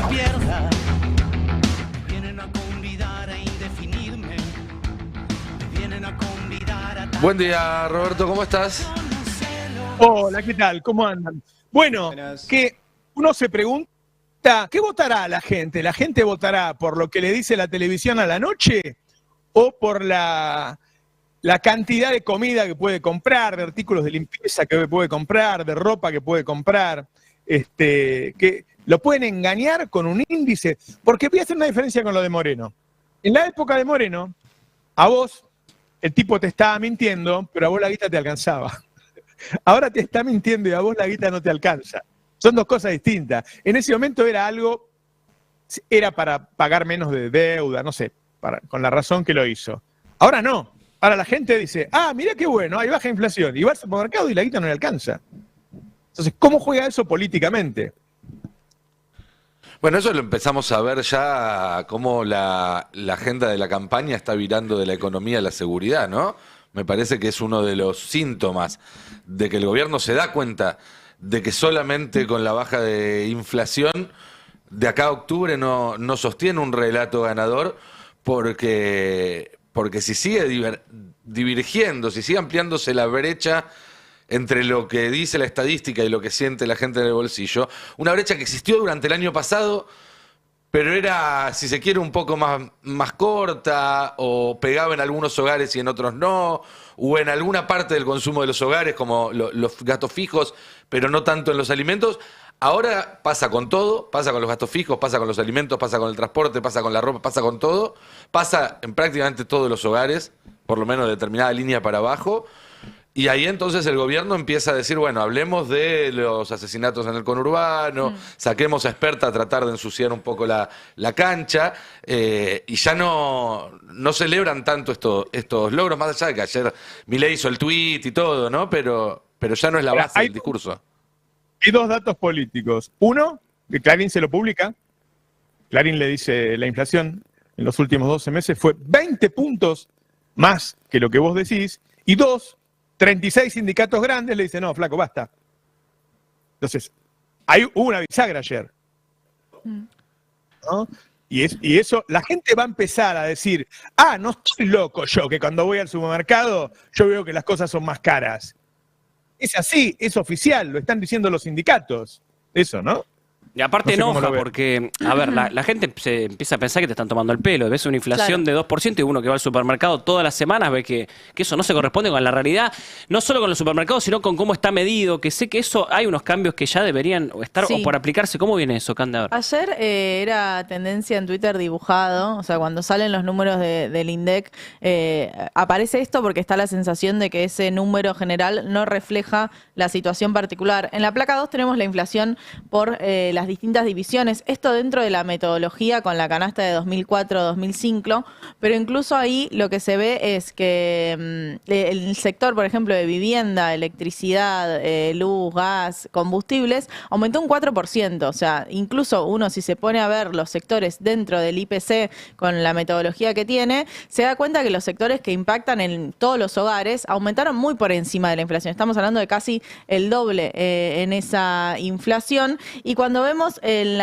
pierda. Vienen a convidar a indefinirme. Vienen a convidar a... Buen día, Roberto, ¿cómo estás? Hola, ¿qué tal? ¿Cómo andan? Bueno, Buenas. que uno se pregunta, ¿qué votará la gente? ¿La gente votará por lo que le dice la televisión a la noche o por la cantidad de comida que puede comprar, de artículos de limpieza que puede comprar, de ropa que puede comprar? Que lo pueden engañar con un índice, porque voy a hacer una diferencia con lo de Moreno. En la época de Moreno, a vos el tipo te estaba mintiendo, pero a vos la guita te alcanzaba. Ahora te está mintiendo y a vos la guita no te alcanza. Son dos cosas distintas. En ese momento era para pagar menos de deuda, no sé, con la razón que lo hizo. Ahora no. Ahora la gente dice, mirá qué bueno, hay baja inflación. Y va al supermercado y la guita no le alcanza. Entonces, ¿cómo juega eso políticamente? Bueno, eso lo empezamos a ver ya, cómo la agenda de la campaña está virando de la economía a la seguridad, ¿no? Me parece que es uno de los síntomas de que el gobierno se da cuenta de que solamente con la baja de inflación de acá a octubre no sostiene un relato ganador, porque si sigue divergiendo, si sigue ampliándose la brecha entre lo que dice la estadística y lo que siente la gente en el bolsillo, una brecha que existió durante el año pasado, pero era, si se quiere, un poco más corta, o pegaba en algunos hogares y en otros no, o en alguna parte del consumo de los hogares, como los gastos fijos, pero no tanto en los alimentos. Ahora pasa con todo, pasa con los gastos fijos, pasa con los alimentos, pasa con el transporte, pasa con la ropa, pasa con todo, pasa en prácticamente todos los hogares, por lo menos de determinada línea para abajo. Y ahí entonces el gobierno empieza a decir, bueno, hablemos de los asesinatos en el conurbano, saquemos a experta a tratar de ensuciar un poco la cancha, y ya no celebran tanto estos logros, más allá de que ayer Milei hizo el tuit y todo, ¿no? Pero ya no es la base del discurso. Hay dos datos políticos. Uno, que Clarín se lo publica. Clarín le dice la inflación en los últimos 12 meses fue 20 puntos más que lo que vos decís. Y dos, 36 sindicatos grandes le dicen, no, flaco, basta. Entonces, hubo una bisagra ayer. ¿No? Y eso, la gente va a empezar a decir, no estoy loco yo, que cuando voy al supermercado yo veo que las cosas son más caras. Es así, es oficial, lo están diciendo los sindicatos. Eso, ¿no? Y aparte No sé enoja porque, a ver, la gente se empieza a pensar que te están tomando el pelo. Ves una inflación de 2% y uno que va al supermercado todas las semanas ve que eso no se corresponde con la realidad, no solo con los supermercados, sino con cómo está medido, que sé que eso hay unos cambios que ya deberían estar o por aplicarse. ¿Cómo viene eso, Canda? Ayer era tendencia en Twitter dibujado, o sea, cuando salen los números del INDEC, aparece esto porque está la sensación de que ese número general no refleja la situación particular. En la placa 2 tenemos la inflación por las distintas divisiones, esto dentro de la metodología con la canasta de 2004-2005, pero incluso ahí lo que se ve es que el sector, por ejemplo, de vivienda, electricidad, luz, gas, combustibles, aumentó un 4%, o sea, incluso uno si se pone a ver los sectores dentro del IPC con la metodología que tiene, se da cuenta que los sectores que impactan en todos los hogares aumentaron muy por encima de la inflación, estamos hablando de casi el doble en esa inflación, y cuando vemos en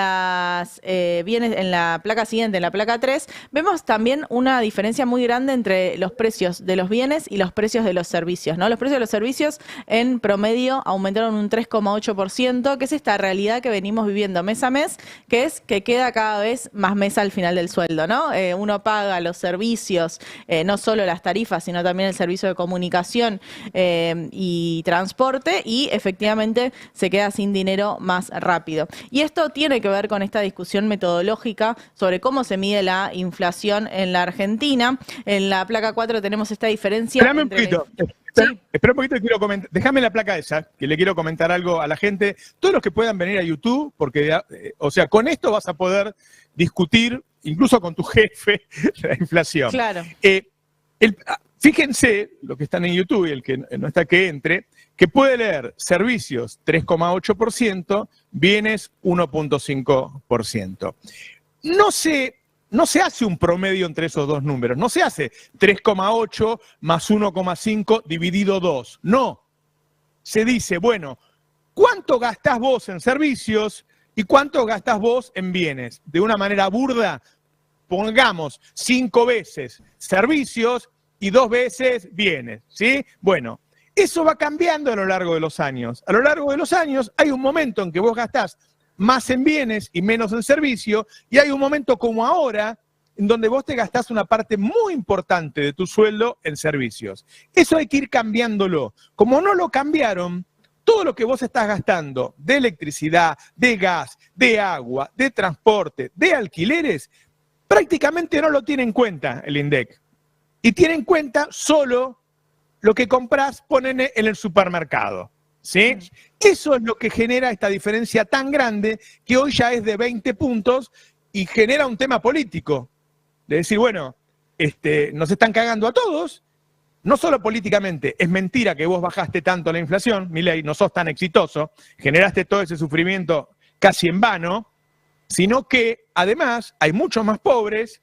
en la placa siguiente, en la placa 3, vemos también una diferencia muy grande entre los precios de los bienes y los precios de los servicios, ¿no? Los precios de los servicios en promedio aumentaron un 3,8%, que es esta realidad que venimos viviendo mes a mes, que es que queda cada vez más mesa al final del sueldo, ¿no? Uno paga los servicios, no solo las tarifas, sino también el servicio de comunicación y transporte, y efectivamente se queda sin dinero más rápido. Y esto tiene que ver con esta discusión metodológica sobre cómo se mide la inflación en la Argentina. En la placa 4 tenemos esta diferencia. Espérame un poquito. Espera un poquito, quiero comentar. Déjame la placa esa, que le quiero comentar algo a la gente. Todos los que puedan venir a YouTube, porque, o sea, con esto vas a poder discutir, incluso con tu jefe, la inflación. Claro. Fíjense, los que están en YouTube y el que no está que entre, que puede leer servicios 3,8%, bienes 1,5%. No se hace un promedio entre esos dos números, no se hace 3,8 más 1,5 dividido 2, no. Se dice, bueno, ¿cuánto gastás vos en servicios? y cuánto gastás vos en bienes. De una manera burda, pongamos 5 veces servicios y 2 veces bienes, ¿sí? Bueno, eso va cambiando a lo largo de los años. A lo largo de los años hay un momento en que vos gastás más en bienes y menos en servicio, y hay un momento como ahora en donde vos te gastás una parte muy importante de tu sueldo en servicios. Eso hay que ir cambiándolo. Como no lo cambiaron, todo lo que vos estás gastando de electricidad, de gas, de agua, de transporte, de alquileres, prácticamente no lo tiene en cuenta el INDEC. Y tiene en cuenta solo lo que comprás, ponen en el supermercado, ¿sí? Eso es lo que genera esta diferencia tan grande, que hoy ya es de 20 puntos y genera un tema político. De decir, bueno, nos están cagando a todos, no solo políticamente, es mentira que vos bajaste tanto la inflación, Milei, no sos tan exitoso, generaste todo ese sufrimiento casi en vano, sino que además hay muchos más pobres,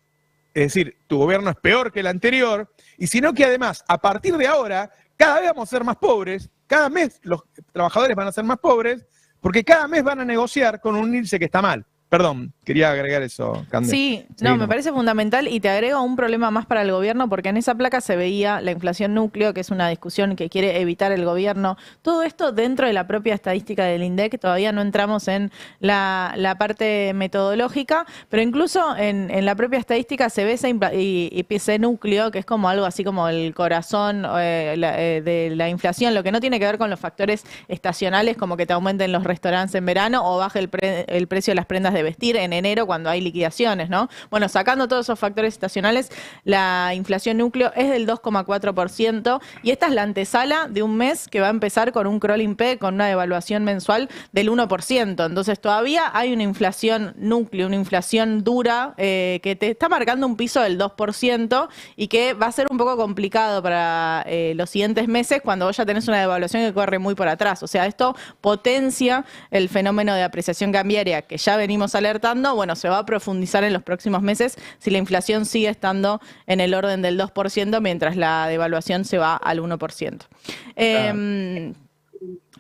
es decir, tu gobierno es peor que el anterior, y sino que además, a partir de ahora, cada vez vamos a ser más pobres, cada mes los trabajadores van a ser más pobres, porque cada mes van a negociar con un índice que está mal. Perdón, quería agregar eso, Cande. Sí, no, me parece fundamental, y te agrego un problema más para el gobierno, porque en esa placa se veía la inflación núcleo, que es una discusión que quiere evitar el gobierno. Todo esto dentro de la propia estadística del INDEC, todavía no entramos en la parte metodológica, pero incluso en la propia estadística se ve ese IPC núcleo, que es como algo así como el corazón de la inflación, lo que no tiene que ver con los factores estacionales, como que te aumenten los restaurantes en verano o baje el precio de las prendas de vestir en enero cuando hay liquidaciones, ¿no? Bueno, sacando todos esos factores estacionales, la inflación núcleo es del 2,4%, y esta es la antesala de un mes que va a empezar con un crawling P, con una devaluación mensual del 1%. Entonces todavía hay una inflación núcleo, una inflación dura, que te está marcando un piso del 2%, y que va a ser un poco complicado para los siguientes meses cuando vos ya tenés una devaluación que corre muy por atrás. O sea, esto potencia el fenómeno de apreciación cambiaria que ya venimos alertando. Bueno, se va a profundizar en los próximos meses si la inflación sigue estando en el orden del 2%, mientras la devaluación se va al 1%.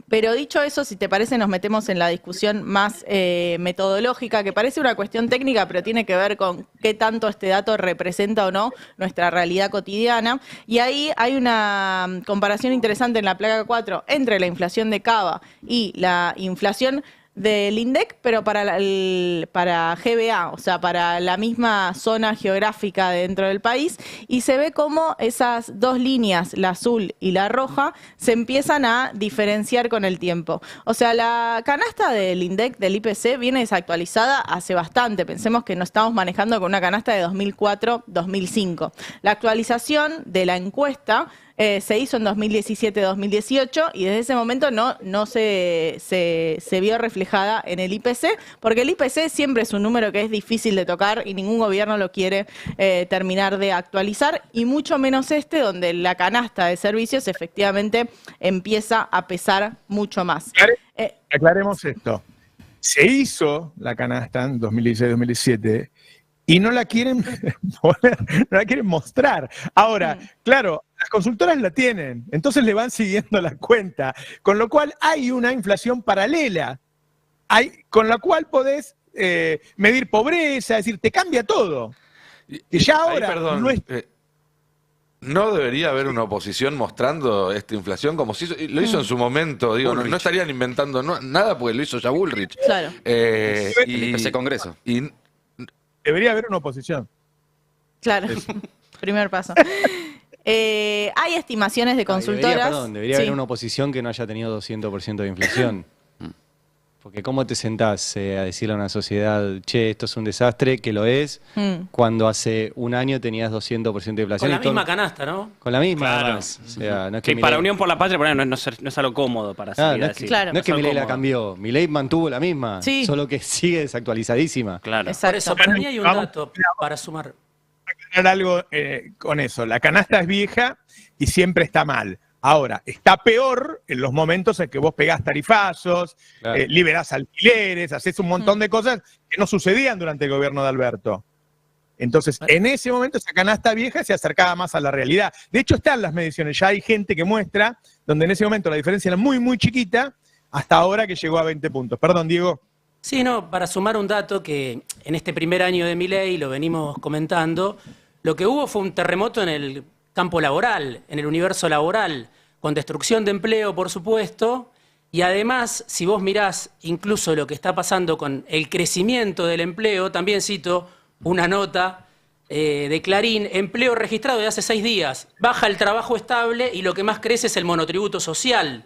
Pero dicho eso, si te parece, nos metemos en la discusión más metodológica, que parece una cuestión técnica, pero tiene que ver con qué tanto este dato representa o no nuestra realidad cotidiana. Y ahí hay una comparación interesante en la placa 4 entre la inflación de Cava y la inflación del INDEC, pero para GBA, o sea, para la misma zona geográfica dentro del país, y se ve cómo esas dos líneas, la azul y la roja, se empiezan a diferenciar con el tiempo. O sea, la canasta del INDEC, del IPC, viene desactualizada hace bastante. Pensemos que nos estamos manejando con una canasta de 2004-2005. La actualización de la encuesta se hizo en 2017-2018, y desde ese momento no se vio reflejada en el IPC, porque el IPC siempre es un número que es difícil de tocar y ningún gobierno lo quiere terminar de actualizar, y mucho menos donde la canasta de servicios efectivamente empieza a pesar mucho más. Aclaremos esto. Se hizo la canasta en 2016-2017 y no la quieren poner, no la quieren mostrar. Ahora, claro, las consultoras la tienen, entonces le van siguiendo la cuenta, con lo cual hay una inflación paralela, con la cual podés medir pobreza, es decir, te cambia todo. Que ya ahora perdón, no es... ¿No debería haber una oposición mostrando esta inflación como si lo hizo en su momento? Digo, no estarían inventando nada porque lo hizo ya Bullrich. Claro. Y ese Congreso. Debería haber una oposición. Claro, primer paso. Hay estimaciones de consultoras. Debería haber una oposición que no haya tenido 200% de inflación. Porque ¿cómo te sentás a decirle a una sociedad, che, esto es un desastre, que lo es, cuando hace un año tenías 200% de inflación? Con la misma canasta, ¿no? Con la misma, claro. además. O sea, no es que que para Milei, Unión por la Patria, por ejemplo, no es algo cómodo para salir no así. Claro. no es que Milei la cambió, Milei mantuvo la misma, Sí. solo que sigue desactualizadísima. Claro. Exacto. Por eso, para mí hay un dato para sumar. Aclarar algo con eso. La canasta es vieja y siempre está mal. Ahora, está peor en los momentos en que vos pegás tarifazos, Claro. liberás alquileres, haces un montón de cosas que no sucedían durante el gobierno de Alberto. Entonces, en ese momento esa canasta vieja se acercaba más a la realidad. De hecho, están las mediciones, ya hay gente que muestra, donde en ese momento la diferencia era muy, muy chiquita, hasta ahora que llegó a 20 puntos. Perdón, Diego. Sí, no, para sumar un dato que en este primer año de Milei, lo venimos comentando, lo que hubo fue un terremoto en el campo laboral, en el universo laboral, con destrucción de empleo, por supuesto, y además, si vos mirás incluso lo que está pasando con el crecimiento del empleo, también cito una nota de Clarín, empleo registrado de hace 6 días, baja el trabajo estable y lo que más crece es el monotributo social.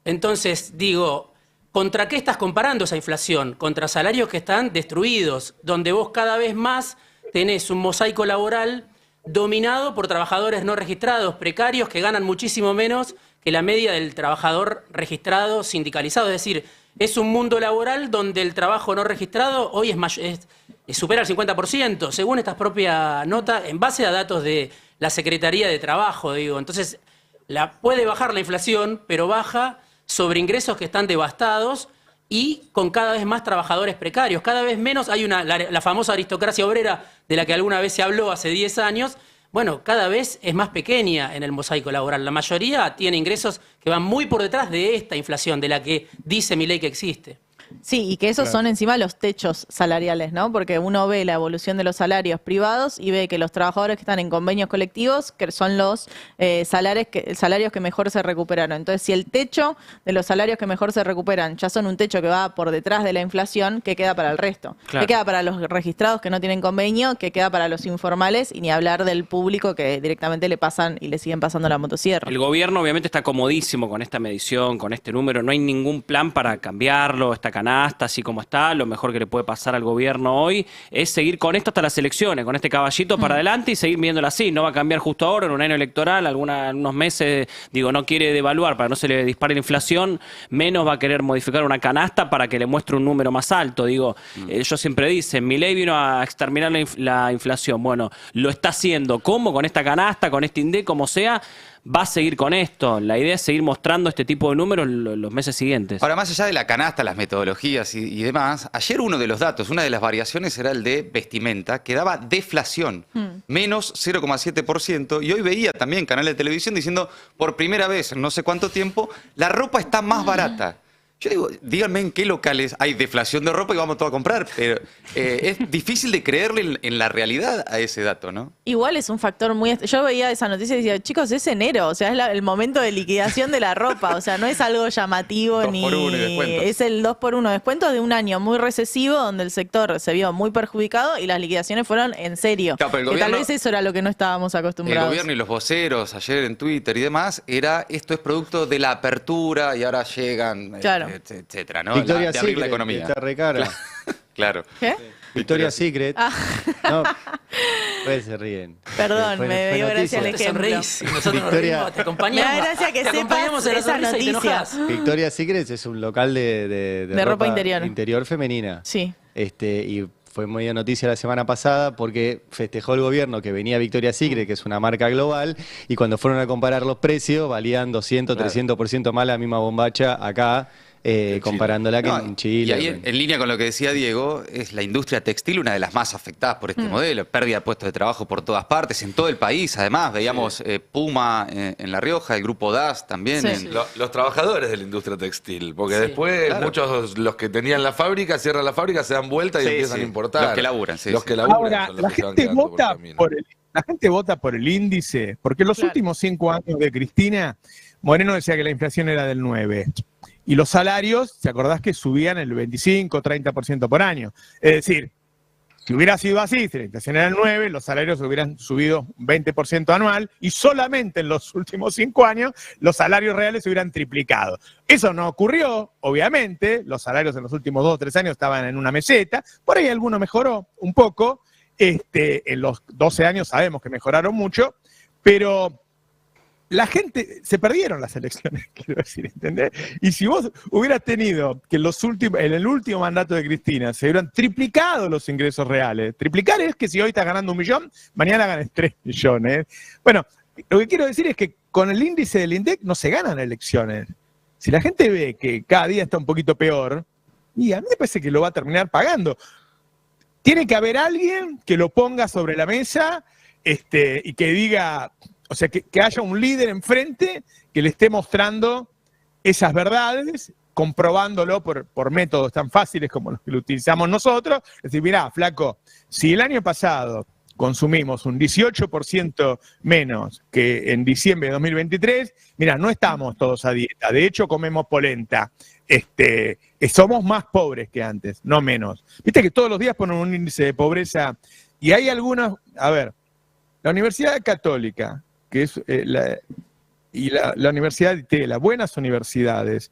Entonces, digo, ¿contra qué estás comparando esa inflación? Contra salarios que están destruidos, donde vos cada vez más tenés un mosaico laboral dominado por trabajadores no registrados, precarios, que ganan muchísimo menos que la media del trabajador registrado sindicalizado. Es decir, es un mundo laboral donde el trabajo no registrado hoy supera el 50%, según esta propia nota, en base a datos de la Secretaría de Trabajo, digo. Entonces, puede bajar la inflación, pero baja sobre ingresos que están devastados y con cada vez más trabajadores precarios. Cada vez menos hay la famosa aristocracia obrera de la que alguna vez se habló hace 10 años. Bueno, cada vez es más pequeña en el mosaico laboral. La mayoría tiene ingresos que van muy por detrás de esta inflación, de la que dice Milei que existe. Sí, y que esos son encima los techos salariales, ¿no? Porque uno ve la evolución de los salarios privados y ve que los trabajadores que están en convenios colectivos, que son los salarios que mejor se recuperaron. Entonces, si el techo de los salarios que mejor se recuperan ya son un techo que va por detrás de la inflación, ¿qué queda para el resto? Claro. ¿Qué queda para los registrados que no tienen convenio? ¿Qué queda para los informales? Y ni hablar del público que directamente le pasan y le siguen pasando la motosierra. El gobierno obviamente está comodísimo con esta medición, con este número. No hay ningún plan para cambiarlo, esta canasta, así como está. Lo mejor que le puede pasar al gobierno hoy es seguir con esto hasta las elecciones, con este caballito para adelante y seguir viéndolo así. No va a cambiar justo ahora, en un año electoral, unos meses, digo, no quiere devaluar para que no se le dispare la inflación, menos va a querer modificar una canasta para que le muestre un número más alto. Digo, ellos siempre dicen, Milei vino a exterminar la inflación. Bueno, lo está haciendo. ¿Cómo? Con esta canasta, con este INDEC, como sea, va a seguir con esto. La idea es seguir mostrando este tipo de números los meses siguientes. Ahora, más allá de la canasta, las metodologías y demás, ayer uno de los datos, una de las variaciones era el de vestimenta, que daba deflación, menos 0,7%, y hoy veía también canal de televisión diciendo, por primera vez en no sé cuánto tiempo, la ropa está más barata. Yo digo, díganme en qué locales hay deflación de ropa y vamos todos a comprar, pero es difícil de creerle en la realidad a ese dato, ¿no? Igual es un factor muy... Yo veía esa noticia y decía, chicos, es enero, o sea, es el momento de liquidación de la ropa, o sea, no es algo llamativo 2 por 1 y descuentos. Es el 2x1 descuento de un año muy recesivo donde el sector se vio muy perjudicado y las liquidaciones fueron en serio. Claro, pero el que gobierno, tal vez eso era lo que no estábamos el acostumbrados. gobierno y los voceros ayer en Twitter y demás, esto es producto de la apertura y ahora llegan, Claro. etcétera, ¿no? Victoria's de abrir la Secret, economía. está re cara. Claro. ¿Qué? Victoria's Secret. No, pues se ríen. Perdón, Fue me dio gracia noticia. el Te ejemplo. sonreís y nosotros nos Victoria- reímos, te Me acompañamos. da gracia que te acompañamos en la sepas esa sonrisa y te noticia. enojás. Victoria's Secret es un local de De ropa interior. femenina. Sí. Y fue media noticia la semana pasada porque festejó el gobierno que venía Victoria's Secret, que es una marca global, y cuando fueron a comparar los precios, valían 200, 300% más la misma bombacha acá, comparándola que No, en Chile. Y ahí, en línea con lo que decía Diego, es la industria textil una de las más afectadas por este modelo. Pérdida de puestos de trabajo por todas partes, en todo el país. Además, veíamos Puma en La Rioja, el grupo DAS también. Sí. Los trabajadores de la industria textil, porque Sí, después claro. muchos los que tenían la fábrica cierran la fábrica, se dan vuelta y Sí, empiezan sí. a importar. Los que laburan, sí, Los sí. que laburan Ahora, son los la que se van gente quedando por vota el camino. la gente vota por el índice, porque en los Claro. últimos 5 años de Cristina, Moreno decía que la inflación era del 9%. Y los salarios, ¿te acordás que subían el 25, 30% por año? Es decir, si hubiera sido así, si la inflación era el 9%, los salarios hubieran subido un 20% anual y solamente en los últimos 5 años los salarios reales se hubieran triplicado. Eso no ocurrió, obviamente, los salarios en los últimos 2 o 3 años estaban en una meseta, por ahí alguno mejoró un poco, en los 12 años sabemos que mejoraron mucho, pero la gente, se perdieron las elecciones, quiero decir, ¿entendés? Y si vos hubieras tenido que en el último mandato de Cristina se hubieran triplicado los ingresos reales, triplicar es que si hoy estás ganando 1 millón, mañana ganes 3 millones. Bueno, lo que quiero decir es que con el índice del INDEC no se ganan elecciones. Si la gente ve que cada día está un poquito peor, y a mí me parece que lo va a terminar pagando. Tiene que haber alguien que lo ponga sobre la mesa y que diga, o sea, que haya un líder enfrente que le esté mostrando esas verdades comprobándolo por métodos tan fáciles como los que lo utilizamos nosotros. Es decir, mirá, flaco, si el año pasado consumimos un 18% menos que en diciembre de 2023, mirá, no estamos todos a dieta, de hecho comemos polenta. Somos más pobres que antes, no menos. Viste que todos los días ponen un índice de pobreza y hay algunos, a ver, la Universidad Católica, que es la Universidad de Itela, buenas universidades,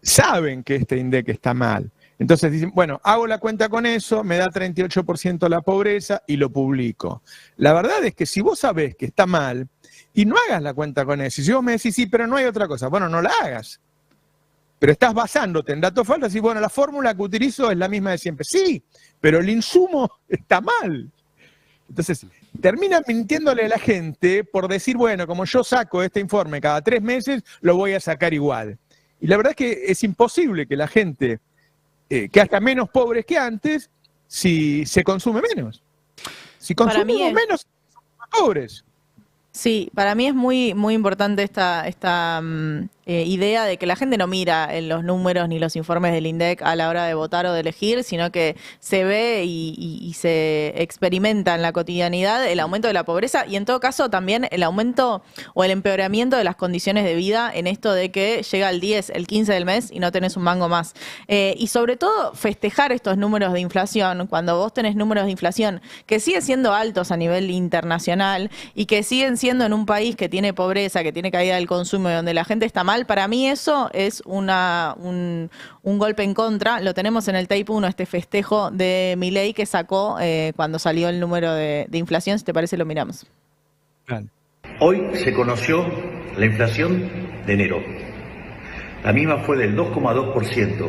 saben que este INDEC está mal. Entonces dicen, bueno, hago la cuenta con eso, me da 38% la pobreza y lo publico. La verdad es que si vos sabés que está mal y no hagas la cuenta con eso, y si vos me decís, sí, pero no hay otra cosa, bueno, no la hagas. Pero estás basándote en datos falsos y bueno, la fórmula que utilizo es la misma de siempre. Sí, pero el insumo está mal. Entonces, terminan mintiéndole a la gente por decir, bueno, como yo saco este informe cada 3 meses, lo voy a sacar igual. Y la verdad es que es imposible que la gente, que haya menos pobres que antes, si se consume menos. Si consumimos menos, somos más pobres. Sí, para mí es muy, muy importante esta idea de que la gente no mira en los números ni los informes del INDEC a la hora de votar o de elegir, sino que se ve y se experimenta en la cotidianidad el aumento de la pobreza y en todo caso también el aumento o el empeoramiento de las condiciones de vida en esto de que llega el 10, el 15 del mes y no tenés un mango más. Y sobre todo festejar estos números de inflación, cuando vos tenés números de inflación que siguen siendo altos a nivel internacional y que siguen siendo en un país que tiene pobreza, que tiene caída del consumo y donde la gente está mal, para mí eso es un golpe en contra. Lo tenemos en el Tape 1, este festejo de Milei que sacó cuando salió el número de inflación. Si te parece, lo miramos. Hoy se conoció la inflación de enero. La misma fue del 2,2%.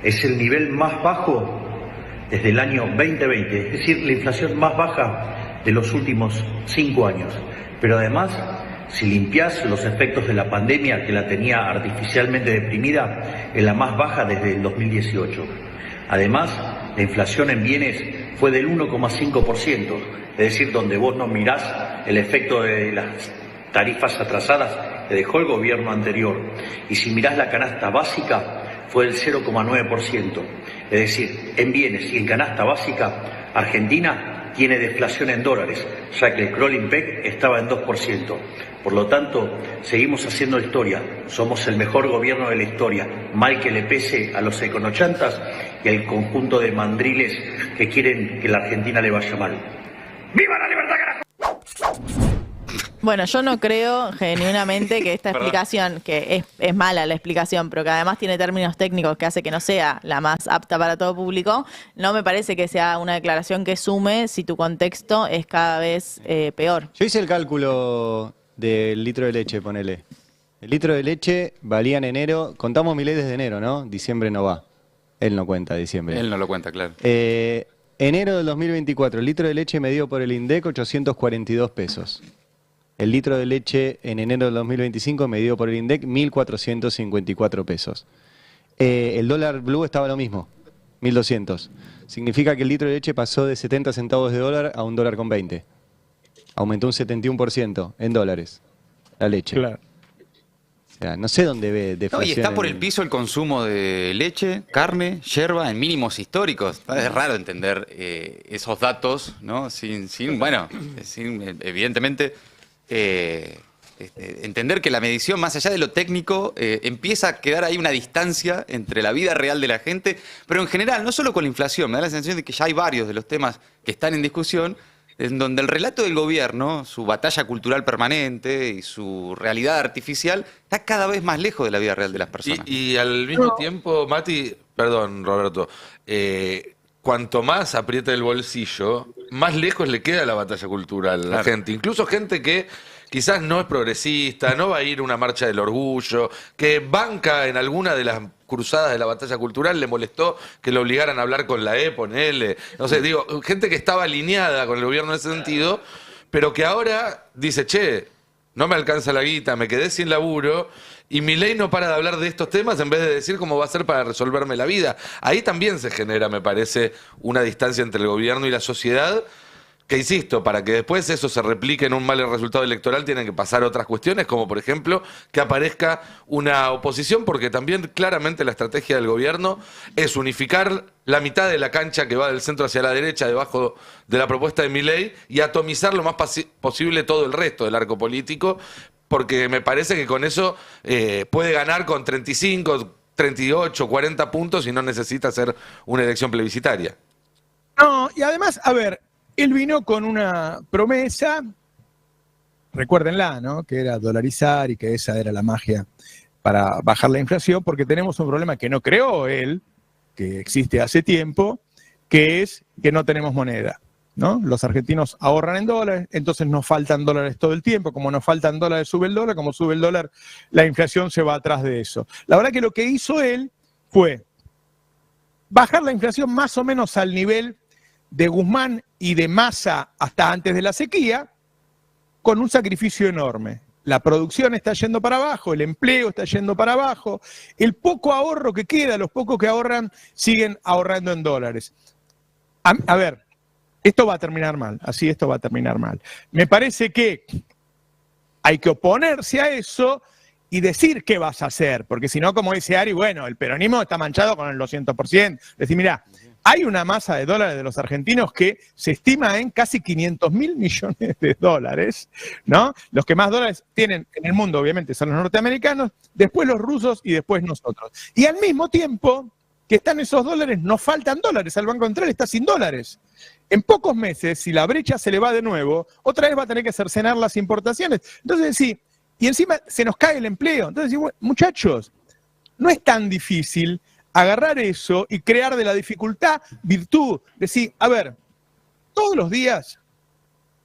Es el nivel más bajo desde el año 2020, es decir, la inflación más baja de los últimos 5 años. Pero además, si limpiás los efectos de la pandemia que la tenía artificialmente deprimida, es la más baja desde el 2018. Además, la inflación en bienes fue del 1,5%, es decir, donde vos no mirás el efecto de las tarifas atrasadas que dejó el gobierno anterior. Y si mirás la canasta básica, fue del 0,9%. Es decir, en bienes y en canasta básica, Argentina tiene deflación en dólares, ya que el crawling peg estaba en 2%. Por lo tanto, seguimos haciendo historia. Somos el mejor gobierno de la historia, mal que le pese a los econochantas y al conjunto de mandriles que quieren que la Argentina le vaya mal. ¡Viva la libertad, carajo! Bueno, yo no creo genuinamente que esta explicación, que es mala la explicación, pero que además tiene términos técnicos que hace que no sea la más apta para todo público, no me parece que sea una declaración que sume si tu contexto es cada vez peor. Yo hice el cálculo del litro de leche, ponele. El litro de leche valía en enero, contamos Milei desde enero, ¿no? Diciembre no va. Él no cuenta diciembre. Él no lo cuenta, claro. Enero del 2024, el litro de leche medido por el INDEC, 842 pesos. El litro de leche en enero del 2025 medido por el INDEC, 1.454 pesos. El dólar blue estaba lo mismo, 1.200. Significa que el litro de leche pasó de 70 centavos de dólar a $1,20. Aumentó un 71% en dólares la leche. Claro. O sea, no sé dónde ve deflación. No, y está por el piso el consumo de leche, carne, yerba en mínimos históricos. Es raro entender esos datos, ¿no? Sin evidentemente... entender que la medición, más allá de lo técnico, empieza a quedar ahí una distancia entre la vida real de la gente, pero en general, no solo con la inflación, me da la sensación de que ya hay varios de los temas que están en discusión, en donde el relato del gobierno, su batalla cultural permanente y su realidad artificial, está cada vez más lejos de la vida real de las personas. Y al mismo tiempo, Mati, perdón, Roberto, cuanto más aprieta el bolsillo, más lejos le queda la batalla cultural a la gente. Incluso gente que quizás no es progresista, no va a ir a una marcha del orgullo, que banca en alguna de las cruzadas de la batalla cultural, le molestó que lo obligaran a hablar con la E, ponele. No sé, digo, gente que estaba alineada con el gobierno en ese sentido, pero que ahora dice, che, no me alcanza la guita, me quedé sin laburo, y Milei no para de hablar de estos temas en vez de decir cómo va a ser para resolverme la vida. Ahí también se genera, me parece, una distancia entre el gobierno y la sociedad Que insisto, para que después eso se replique en un mal resultado electoral tienen que pasar otras cuestiones, como por ejemplo que aparezca una oposición, porque también claramente la estrategia del gobierno es unificar la mitad de la cancha que va del centro hacia la derecha debajo de la propuesta de Milei y atomizar lo más posible todo el resto del arco político, porque me parece que con eso puede ganar con 35, 38, 40 puntos y no necesita hacer una elección plebiscitaria. No, y además, a ver, él vino con una promesa, recuérdenla, ¿no? Que era dolarizar y que esa era la magia para bajar la inflación, porque tenemos un problema que no creó él, que existe hace tiempo, que es que no tenemos moneda, ¿no? Los argentinos ahorran en dólares, entonces nos faltan dólares todo el tiempo. Como nos faltan dólares, sube el dólar. Como sube el dólar, la inflación se va atrás de eso. La verdad que lo que hizo él fue bajar la inflación más o menos al nivel de Guzmán y de Massa hasta antes de la sequía, con un sacrificio enorme. La producción está yendo para abajo, el empleo está yendo para abajo, el poco ahorro que queda, los pocos que ahorran, siguen ahorrando en dólares. A ver, esto va a terminar mal, así esto va a terminar mal. Me parece que hay que oponerse a eso y decir qué vas a hacer, porque si no, como dice Ari, bueno, el peronismo está manchado con el 200%. Decir, mirá, hay una masa de dólares de los argentinos que se estima en casi 500.000 millones de dólares, ¿no? Los que más dólares tienen en el mundo, obviamente, son los norteamericanos, después los rusos y después nosotros. Y al mismo tiempo que están esos dólares, nos faltan dólares. El Banco Central está sin dólares. En pocos meses, si la brecha se le va de nuevo, otra vez va a tener que cercenar las importaciones. Entonces, sí, y encima se nos cae el empleo. Entonces, bueno, muchachos, no es tan difícil agarrar eso y crear de la dificultad virtud. Decir, a ver, todos los días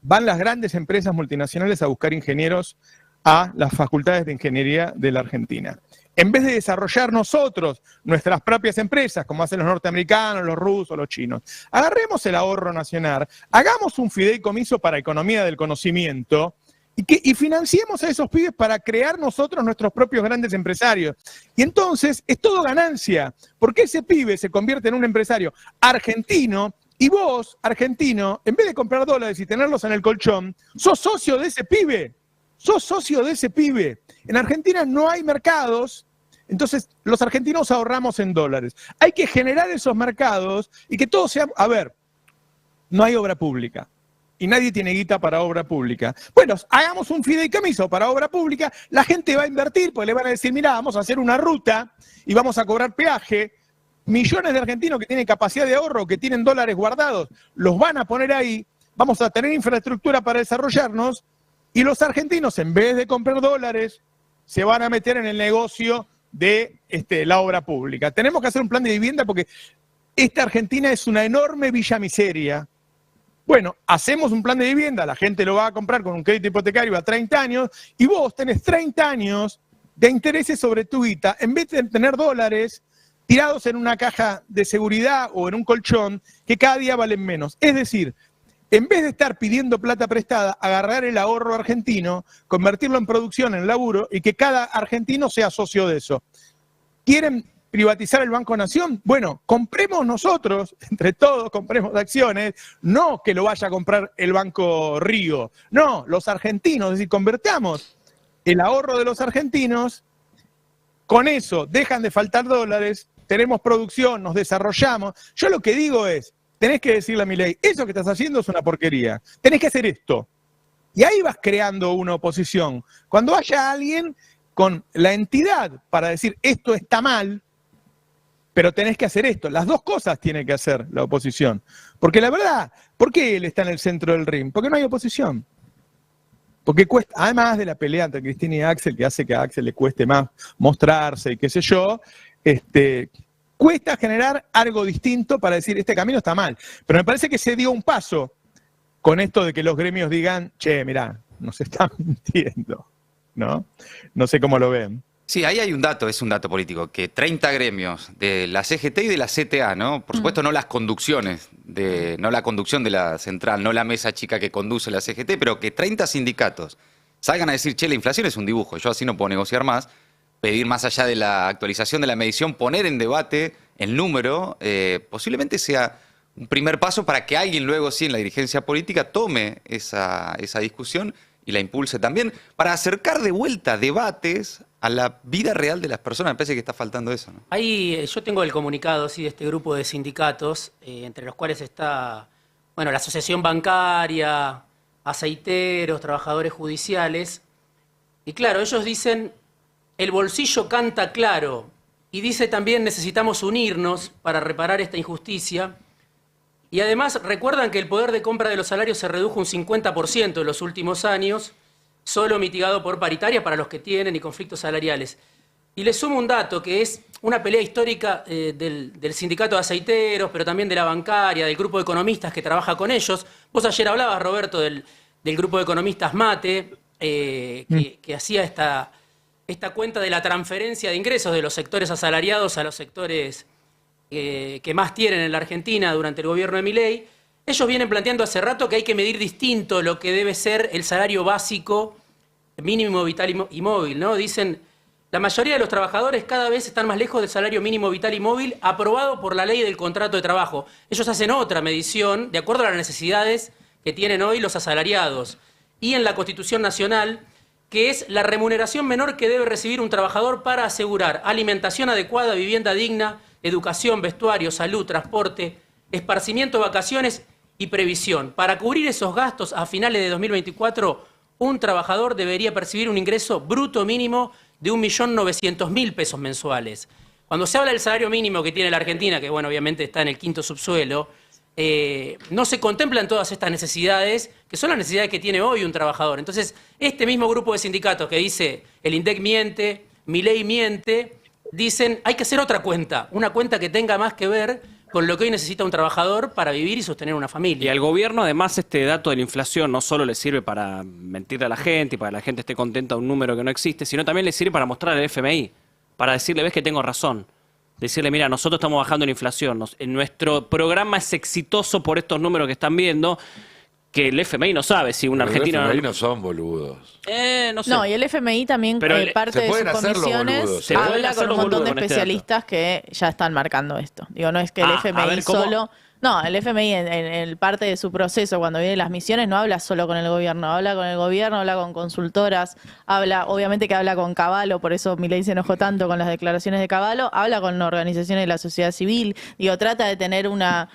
van las grandes empresas multinacionales a buscar ingenieros a las facultades de ingeniería de la Argentina. En vez de desarrollar nosotros nuestras propias empresas, como hacen los norteamericanos, los rusos, los chinos, agarremos el ahorro nacional, hagamos un fideicomiso para economía del conocimiento, y financiemos a esos pibes para crear nosotros nuestros propios grandes empresarios. Y entonces es todo ganancia, porque ese pibe se convierte en un empresario argentino y vos, argentino, en vez de comprar dólares y tenerlos en el colchón, sos socio de ese pibe. Sos socio de ese pibe. En Argentina no hay mercados, entonces los argentinos ahorramos en dólares. Hay que generar esos mercados y que todo sea... A ver, no hay obra pública. Y nadie tiene guita para obra pública. Bueno, hagamos un fideicomiso para obra pública, la gente va a invertir, pues le van a decir, mira, vamos a hacer una ruta y vamos a cobrar peaje. Millones de argentinos que tienen capacidad de ahorro, que tienen dólares guardados, los van a poner ahí, vamos a tener infraestructura para desarrollarnos, y los argentinos, en vez de comprar dólares, se van a meter en el negocio de la obra pública. Tenemos que hacer un plan de vivienda porque esta Argentina es una enorme villa miseria. Bueno, hacemos un plan de vivienda, la gente lo va a comprar con un crédito hipotecario a 30 años y vos tenés 30 años de intereses sobre tu guita, en vez de tener dólares tirados en una caja de seguridad o en un colchón que cada día valen menos. Es decir, en vez de estar pidiendo plata prestada, agarrar el ahorro argentino, convertirlo en producción, en laburo y que cada argentino sea socio de eso. ¿Quieren privatizar el Banco Nación? Bueno, compremos nosotros, entre todos compremos acciones, no que lo vaya a comprar el Banco Río, no, los argentinos, es decir, convertamos el ahorro de los argentinos, con eso dejan de faltar dólares, tenemos producción, nos desarrollamos. Yo lo que digo es, tenés que decirle a Milei, eso que estás haciendo es una porquería, tenés que hacer esto. Y ahí vas creando una oposición. Cuando haya alguien con la entidad para decir esto está mal, pero tenés que hacer esto. Las dos cosas tiene que hacer la oposición. Porque la verdad, ¿por qué él está en el centro del ring? Porque no hay oposición. Porque cuesta, además de la pelea entre Cristina y Axel, que hace que a Axel le cueste más mostrarse y qué sé yo, cuesta generar algo distinto para decir, este camino está mal. Pero me parece que se dio un paso con esto de que los gremios digan, che, mirá, nos están mintiendo, ¿no? No sé cómo lo ven. Sí, ahí hay un dato, es un dato político, que 30 gremios de la CGT y de la CTA, ¿no? Por supuesto no las conducciones, no la conducción de la central, no la mesa chica que conduce la CGT, pero que 30 sindicatos salgan a decir, che, la inflación es un dibujo, yo así no puedo negociar más, pedir más allá de la actualización de la medición, poner en debate el número, posiblemente sea un primer paso para que alguien luego sí en la dirigencia política tome esa discusión y la impulse también, para acercar de vuelta debates a la vida real de las personas. Me parece que está faltando eso, ¿no? Ahí yo tengo el comunicado de este grupo de sindicatos, entre los cuales está la Asociación Bancaria, aceiteros, trabajadores judiciales. Y claro, ellos dicen, el bolsillo canta claro, y dice también necesitamos unirnos para reparar esta injusticia. Y además recuerdan que el poder de compra de los salarios se redujo un 50% en los últimos años, solo mitigado por paritaria para los que tienen y conflictos salariales. Y les sumo un dato que es una pelea histórica del sindicato de aceiteros, pero también de la bancaria, del grupo de economistas que trabaja con ellos. Vos ayer hablabas, Roberto, del grupo de economistas MATE, que hacía esta cuenta de la transferencia de ingresos de los sectores asalariados a los sectores que más tienen en la Argentina durante el gobierno de Milei. Ellos vienen planteando hace rato que hay que medir distinto lo que debe ser el salario básico mínimo vital y móvil, ¿no? Dicen, la mayoría de los trabajadores cada vez están más lejos del salario mínimo vital y móvil aprobado por la ley del contrato de trabajo. Ellos hacen otra medición de acuerdo a las necesidades que tienen hoy los asalariados. Y en la Constitución Nacional, que es la remuneración menor que debe recibir un trabajador para asegurar alimentación adecuada, vivienda digna, educación, vestuario, salud, transporte, esparcimiento, vacaciones y previsión. Para cubrir esos gastos a finales de 2024, un trabajador debería percibir un ingreso bruto mínimo de 1.900.000 pesos mensuales. Cuando se habla del salario mínimo que tiene la Argentina, que obviamente está en el quinto subsuelo, no se contemplan todas estas necesidades, que son las necesidades que tiene hoy un trabajador. Entonces, este mismo grupo de sindicatos que dice el INDEC miente, Milei miente, dicen hay que hacer otra cuenta, una cuenta que tenga más que ver con lo que hoy necesita un trabajador para vivir y sostener una familia. Y al gobierno, además, este dato de la inflación no solo le sirve para mentirle a la gente y para que la gente esté contenta de un número que no existe, sino también le sirve para mostrar al FMI, para decirle, ves que tengo razón. Decirle, mira, nosotros estamos bajando la inflación, nuestro programa es exitoso por estos números que están viendo, que el FMI no sabe si un argentino... El FMI no son boludos. No sé. No, y el FMI también, Pero parte de sus comisiones, boludos, se pueden habla hacer con un los montón de boludos con este especialistas que ya están marcando esto. Digo, no es que el a FMI ver, ¿cómo? solo... No, el FMI en parte de su proceso, cuando vienen las misiones, no habla solo con el gobierno, habla con consultoras, obviamente que habla con Cavallo, por eso Milei se enojó tanto con las declaraciones de Cavallo, habla con organizaciones de la sociedad civil, trata de tener una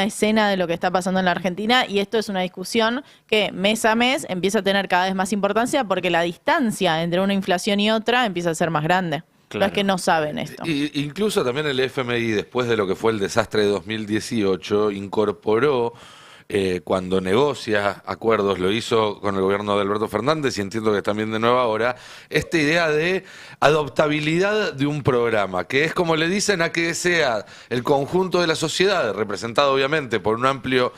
escena de lo que está pasando en la Argentina, y esto es una discusión que mes a mes empieza a tener cada vez más importancia porque la distancia entre una inflación y otra empieza a ser más grande. Claro. No es que no saben esto. Incluso también el FMI, después de lo que fue el desastre de 2018, incorporó, cuando negocia acuerdos, lo hizo con el gobierno de Alberto Fernández y entiendo que también de nuevo ahora, esta idea de adoptabilidad de un programa, que es como le dicen a que sea el conjunto de la sociedad, representado obviamente por un amplio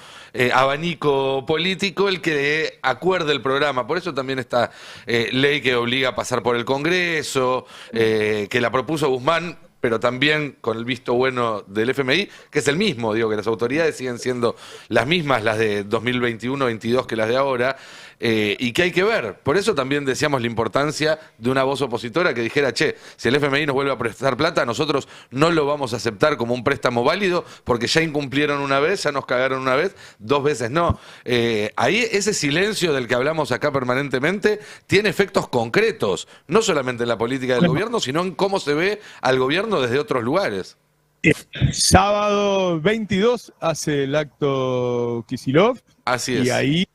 abanico político, el que acuerde el programa. Por eso también esta ley que obliga a pasar por el Congreso, que la propuso Guzmán, pero también con el visto bueno del FMI, que es el mismo, digo que las autoridades siguen siendo las mismas, las de 2021-22 que las de ahora, y que hay que ver. Por eso también decíamos la importancia de una voz opositora que dijera, che, si el FMI nos vuelve a prestar plata, nosotros no lo vamos a aceptar como un préstamo válido, porque ya incumplieron una vez, ya nos cagaron una vez, 2 veces no. Ahí ese silencio del que hablamos acá permanentemente tiene efectos concretos, no solamente en la política del gobierno, sino en cómo se ve al gobierno desde otros lugares. Sábado 22 hace el acto Kicillof. Así es. Y ahí,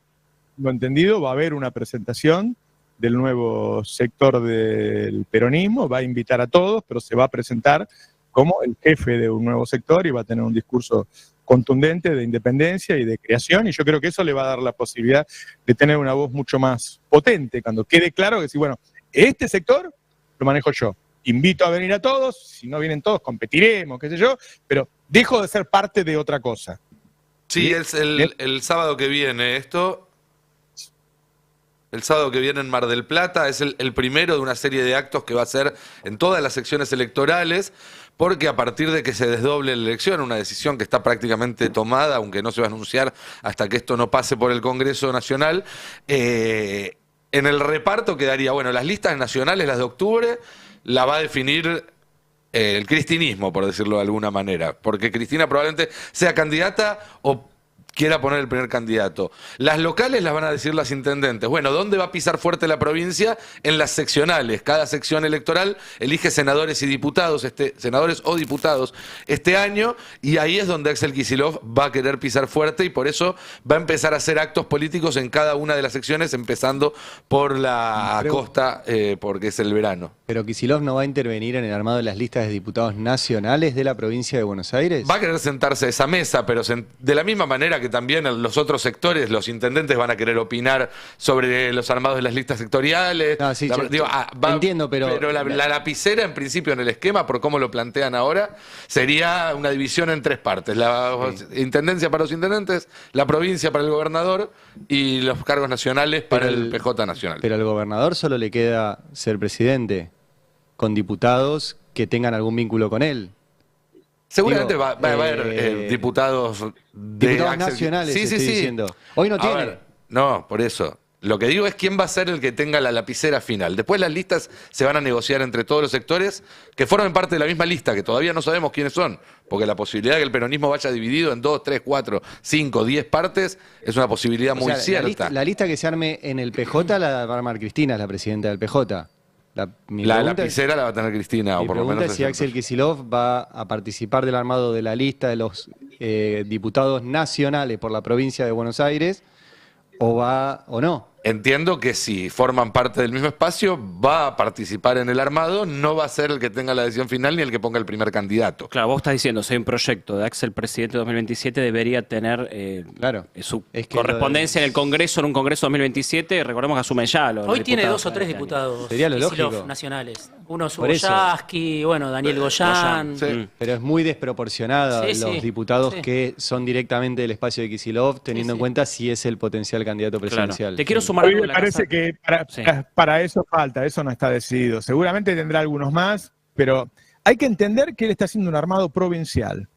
lo entendido, va a haber una presentación del nuevo sector del peronismo, va a invitar a todos, pero se va a presentar como el jefe de un nuevo sector y va a tener un discurso contundente de independencia y de creación, y yo creo que eso le va a dar la posibilidad de tener una voz mucho más potente, cuando quede claro que si, bueno, este sector lo manejo yo. Invito a venir a todos, si no vienen todos competiremos, qué sé yo, pero dejo de ser parte de otra cosa. Sí, el sábado que viene el sábado que viene en Mar del Plata, es el primero de una serie de actos que va a ser en todas las secciones electorales, porque a partir de que se desdoble la elección, una decisión que está prácticamente tomada, aunque no se va a anunciar hasta que esto no pase por el Congreso Nacional, en el reparto quedaría, bueno, las listas nacionales, las de octubre, la va a definir el cristinismo, por decirlo de alguna manera, porque Cristina probablemente sea candidata o quiera poner el primer candidato. Las locales las van a decir las intendentes. Bueno, ¿dónde va a pisar fuerte la provincia? En las seccionales. Cada sección electoral elige senadores y diputados, senadores o diputados este año, y ahí es donde Axel Kicillof va a querer pisar fuerte y por eso va a empezar a hacer actos políticos en cada una de las secciones, empezando por la costa, porque es el verano. ¿Pero Kicillof no va a intervenir en el armado de las listas de diputados nacionales de la provincia de Buenos Aires? Va a querer sentarse a esa mesa, pero de la misma manera que también en los otros sectores, los intendentes van a querer opinar sobre los armados de las listas sectoriales. No, sí, entiendo, pero la lapicera, en principio, en el esquema, por cómo lo plantean ahora, sería una división en tres partes. La intendencia para los intendentes, la provincia para el gobernador y los cargos nacionales para el PJ nacional. Pero al gobernador solo le queda ser presidente, con diputados que tengan algún vínculo con él. Seguramente va a haber diputados nacionales, sí, estoy sí. diciendo. Hoy no tiene. Ver, no, por eso. Lo que digo es quién va a ser el que tenga la lapicera final. Después las listas se van a negociar entre todos los sectores que formen parte de la misma lista, que todavía no sabemos quiénes son, porque la posibilidad de que el peronismo vaya dividido en 2, 3, 4, 5, 10 partes es una posibilidad muy cierta. La lista que se arme en el PJ la va a armar Cristina, es la presidenta del PJ. La lapicera la va a tener Cristina, o por lo menos. Mi pregunta es si Axel Kicillof va a participar del armado de la lista de los diputados nacionales por la provincia de Buenos Aires, o va o no. Entiendo que si forman parte del mismo espacio, va a participar en el armado, no va a ser el que tenga la decisión final ni el que ponga el primer candidato. Claro, vos estás diciendo, si hay un proyecto de Axel presidente 2027, debería tener su correspondencia en el Congreso, en un Congreso 2027, recordemos que asume ya los Hoy tiene diputados 2 o 3 diputados Sería lo Kicillof lógico. nacionales. Uno es Por eso. Ugoyaski, bueno, Daniel Goyán. Sí. Pero es muy desproporcionada Sí, los sí, diputados sí. que son directamente del espacio de Kicillof, teniendo en cuenta si es el potencial candidato presidencial. Te quiero sumar A mí algo me de la parece casa. que Sí. para eso falta, eso no está decidido. Seguramente tendrá algunos más, pero hay que entender que él está haciendo un armado provincial.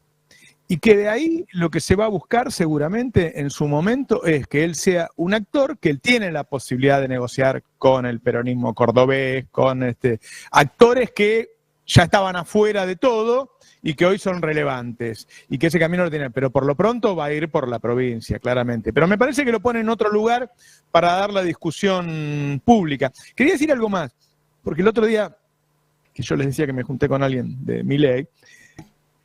Y que de ahí lo que se va a buscar seguramente en su momento es que él sea un actor, que él tiene la posibilidad de negociar con el peronismo cordobés, con actores que ya estaban afuera de todo y que hoy son relevantes y que ese camino lo tiene, pero por lo pronto va a ir por la provincia, claramente. Pero me parece que lo pone en otro lugar para dar la discusión pública. Quería decir algo más, porque el otro día, que yo les decía que me junté con alguien de Milei,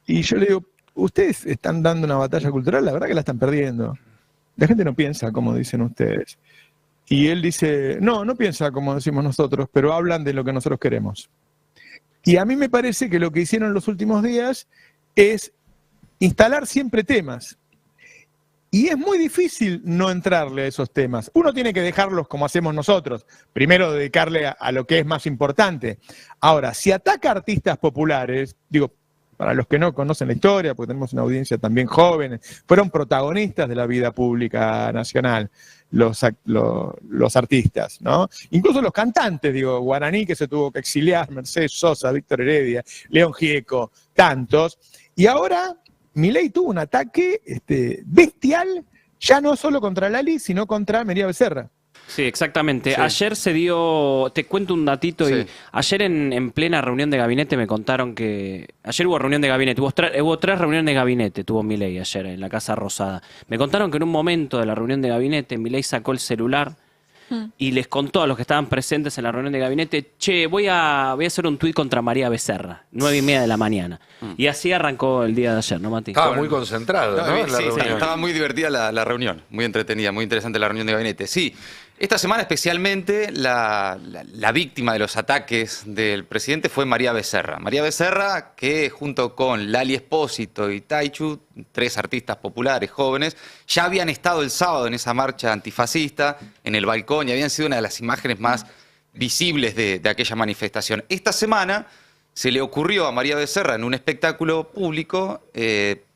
y yo le digo, ustedes están dando una batalla cultural, la verdad que la están perdiendo. La gente no piensa como dicen ustedes. Y él dice, no piensa como decimos nosotros, pero hablan de lo que nosotros queremos. Y a mí me parece que lo que hicieron los últimos días es instalar siempre temas. Y es muy difícil no entrarle a esos temas. Uno tiene que dejarlos como hacemos nosotros. Primero dedicarle a lo que es más importante. Ahora, si ataca a artistas populares, digo, para los que no conocen la historia, porque tenemos una audiencia también joven, fueron protagonistas de la vida pública nacional, los artistas, ¿no? Incluso los cantantes, digo, Guaraní, que se tuvo que exiliar, Mercedes Sosa, Víctor Heredia, León Gieco, tantos. Y ahora Milei tuvo un ataque bestial, ya no solo contra Lali, sino contra María Becerra. Sí, exactamente. Sí. Ayer se dio, te cuento un datito, Sí. y ayer en plena reunión de gabinete me contaron que, ayer hubo reunión de gabinete, hubo 3 reuniones de gabinete, tuvo Milei ayer en la Casa Rosada. Me contaron que en un momento de la reunión de gabinete Milei sacó el celular y les contó a los que estaban presentes en la reunión de gabinete, che, voy a hacer un tuit contra María Becerra, 9:30 de la mañana. Y así arrancó el día de ayer, ¿no, Mati? Estaba muy concentrado, ¿no? En la Sí, reunión. estaba muy divertida la reunión, muy entretenida, muy interesante la reunión de gabinete. Sí, esta semana especialmente la víctima de los ataques del presidente fue María Becerra. María Becerra, que junto con Lali Espósito y Taichu, 3 artistas populares jóvenes, ya habían estado el sábado en esa marcha antifascista, en el balcón, y habían sido una de las imágenes más visibles de aquella manifestación. Esta semana se le ocurrió a María Becerra en un espectáculo público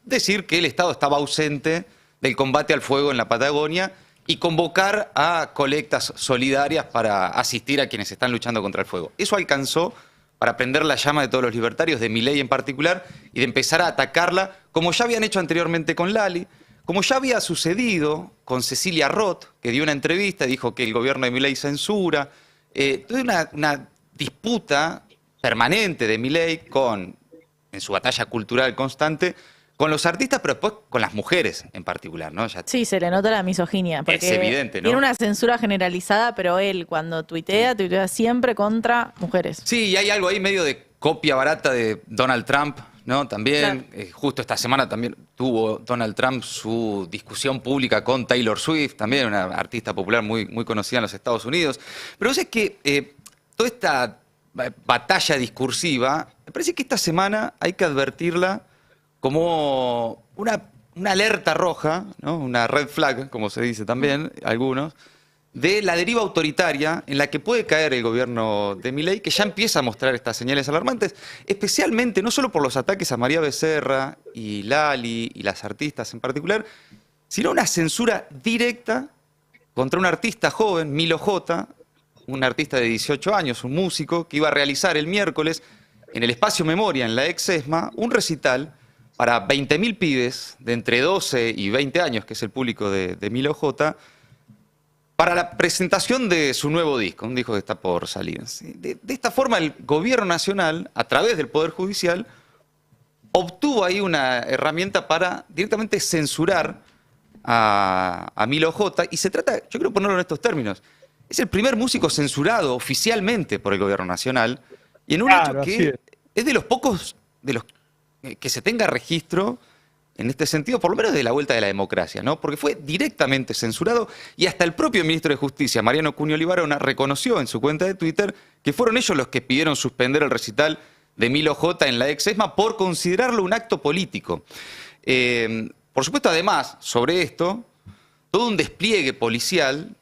decir que el Estado estaba ausente del combate al fuego en la Patagonia y convocar a colectas solidarias para asistir a quienes están luchando contra el fuego. Eso alcanzó para prender la llama de todos los libertarios, de Milei en particular, y de empezar a atacarla, como ya habían hecho anteriormente con Lali, como ya había sucedido con Cecilia Roth, que dio una entrevista y dijo que el gobierno de Milei censura. Entonces una disputa permanente de Milei con en su batalla cultural constante con los artistas, pero después con las mujeres en particular, ¿no? Ya Sí, se le nota la misoginia. Porque es evidente, ¿no? Tiene una censura generalizada, pero él cuando tuitea siempre contra mujeres. Sí, y hay algo ahí medio de copia barata de Donald Trump, ¿no? También, justo esta semana también tuvo Donald Trump su discusión pública con Taylor Swift, también una artista popular muy conocida en los Estados Unidos. Pero es que toda esta batalla discursiva, me parece que esta semana hay que advertirla como una alerta roja, ¿no? Una red flag, como se dice también, algunos, de la deriva autoritaria en la que puede caer el gobierno de Milei, que ya empieza a mostrar estas señales alarmantes, especialmente no solo por los ataques a María Becerra y Lali y las artistas en particular, sino una censura directa contra un artista joven, Milo J., un artista de 18 años, un músico, que iba a realizar el miércoles en el Espacio Memoria, en la ex ESMA, un recital para 20.000 pibes de entre 12 y 20 años, que es el público de Milo J., para la presentación de su nuevo disco, un disco que está por salir. De esta forma, el gobierno nacional, a través del Poder Judicial, obtuvo ahí una herramienta para directamente censurar a Milo J. Y se trata, yo quiero ponerlo en estos términos, es el primer músico censurado oficialmente por el gobierno nacional, y en un hecho que es de los pocos de los que se tenga registro en este sentido, por lo menos de la vuelta de la democracia, ¿no? Porque fue directamente censurado y hasta el propio ministro de Justicia, Mariano Cunio Libarona, reconoció en su cuenta de Twitter que fueron ellos los que pidieron suspender el recital de Milo J. en la ex ESMA por considerarlo un acto político. Por supuesto, además, sobre esto, todo un despliegue policial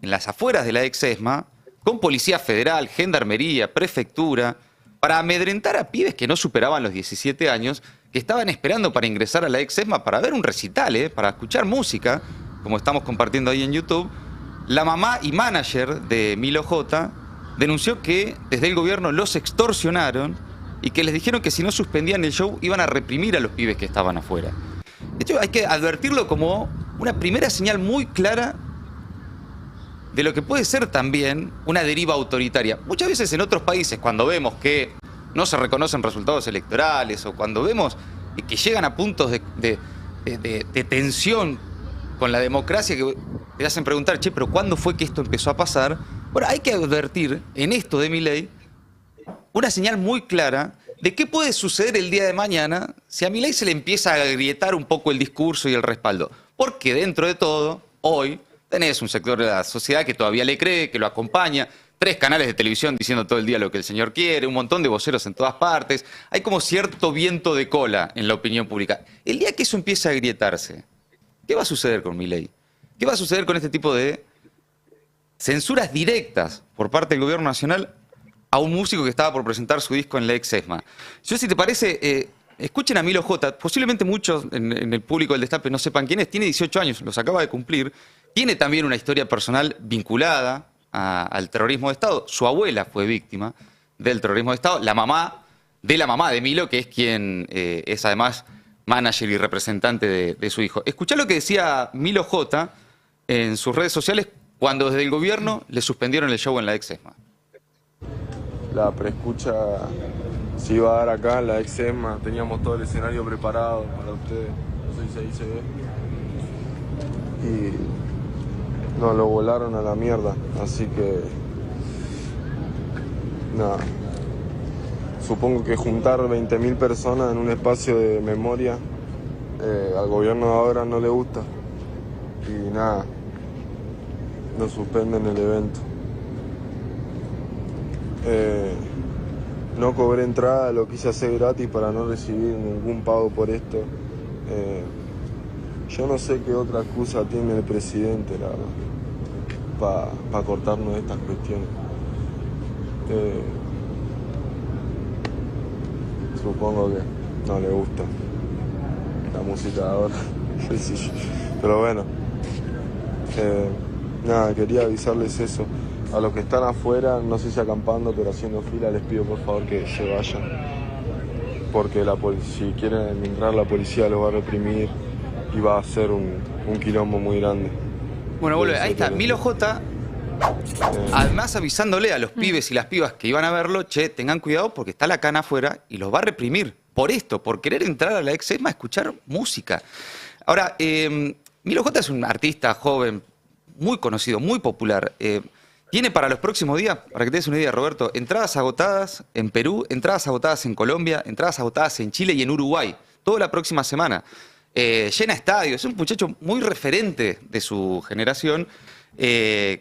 en las afueras de la ex ESMA, con policía federal, gendarmería, prefectura, para amedrentar a pibes que no superaban los 17 años, que estaban esperando para ingresar a la ex ESMA para ver un recital, para escuchar música, como estamos compartiendo ahí en YouTube. La mamá y manager de Milo J. denunció que desde el gobierno los extorsionaron y que les dijeron que si no suspendían el show iban a reprimir a los pibes que estaban afuera. De hecho, hay que advertirlo como una primera señal muy clara de lo que puede ser también una deriva autoritaria. Muchas veces en otros países, cuando vemos que no se reconocen resultados electorales o cuando vemos que llegan a puntos de tensión con la democracia que te hacen preguntar, che, pero ¿cuándo fue que esto empezó a pasar? Bueno, hay que advertir en esto de Milei una señal muy clara de qué puede suceder el día de mañana si a Milei se le empieza a agrietar un poco el discurso y el respaldo. Porque dentro de todo, hoy tenés un sector de la sociedad que todavía le cree, que lo acompaña, 3 canales de televisión diciendo todo el día lo que el señor quiere, un montón de voceros en todas partes. Hay como cierto viento de cola en la opinión pública. El día que eso empiece a agrietarse, ¿qué va a suceder con Milei? ¿Qué va a suceder con este tipo de censuras directas por parte del gobierno nacional a un músico que estaba por presentar su disco en la ex ESMA? Yo, si te parece, escuchen a Milo J. Posiblemente muchos en el público del Destape no sepan quién es. Tiene 18 años, los acaba de cumplir. Tiene también una historia personal vinculada al terrorismo de Estado. Su abuela fue víctima del terrorismo de Estado. La mamá de Milo, que es quien es además manager y representante de su hijo. Escuchá lo que decía Milo J. en sus redes sociales cuando desde el gobierno le suspendieron el show en la ex ESMA. La preescucha se iba a dar acá en la ex ESMA. Teníamos todo el escenario preparado para ustedes. No sé si ahí se ve. Y nos lo volaron a la mierda, así que nada, supongo que juntar 20.000 personas en un espacio de memoria al gobierno de ahora no le gusta y nada, nos suspenden el evento. No cobré entrada, lo quise hacer gratis para no recibir ningún pago por esto. Yo no sé qué otra excusa tiene el presidente, la verdad, para cortarnos estas cuestiones. Supongo que no le gusta la música de ahora. Pero bueno, nada, quería avisarles eso. A los que están afuera, no sé si acampando, pero haciendo fila, les pido por favor que se vayan. Porque si quieren entrar, la policía los va a reprimir y va a ser un quilombo muy grande. Bueno, vuelve, ahí está, Milo J. Además avisándole a los pibes y las pibas que iban a verlo, che, tengan cuidado porque está la cana afuera y los va a reprimir por esto, por querer entrar a la ex ESMA a escuchar música. Ahora, Milo J es un artista joven, muy conocido, muy popular. Tiene para los próximos días, para que te des una idea, Roberto, entradas agotadas en Perú, entradas agotadas en Colombia, entradas agotadas en Chile y en Uruguay, toda la próxima semana. Llena estadios, es un muchacho muy referente de su generación,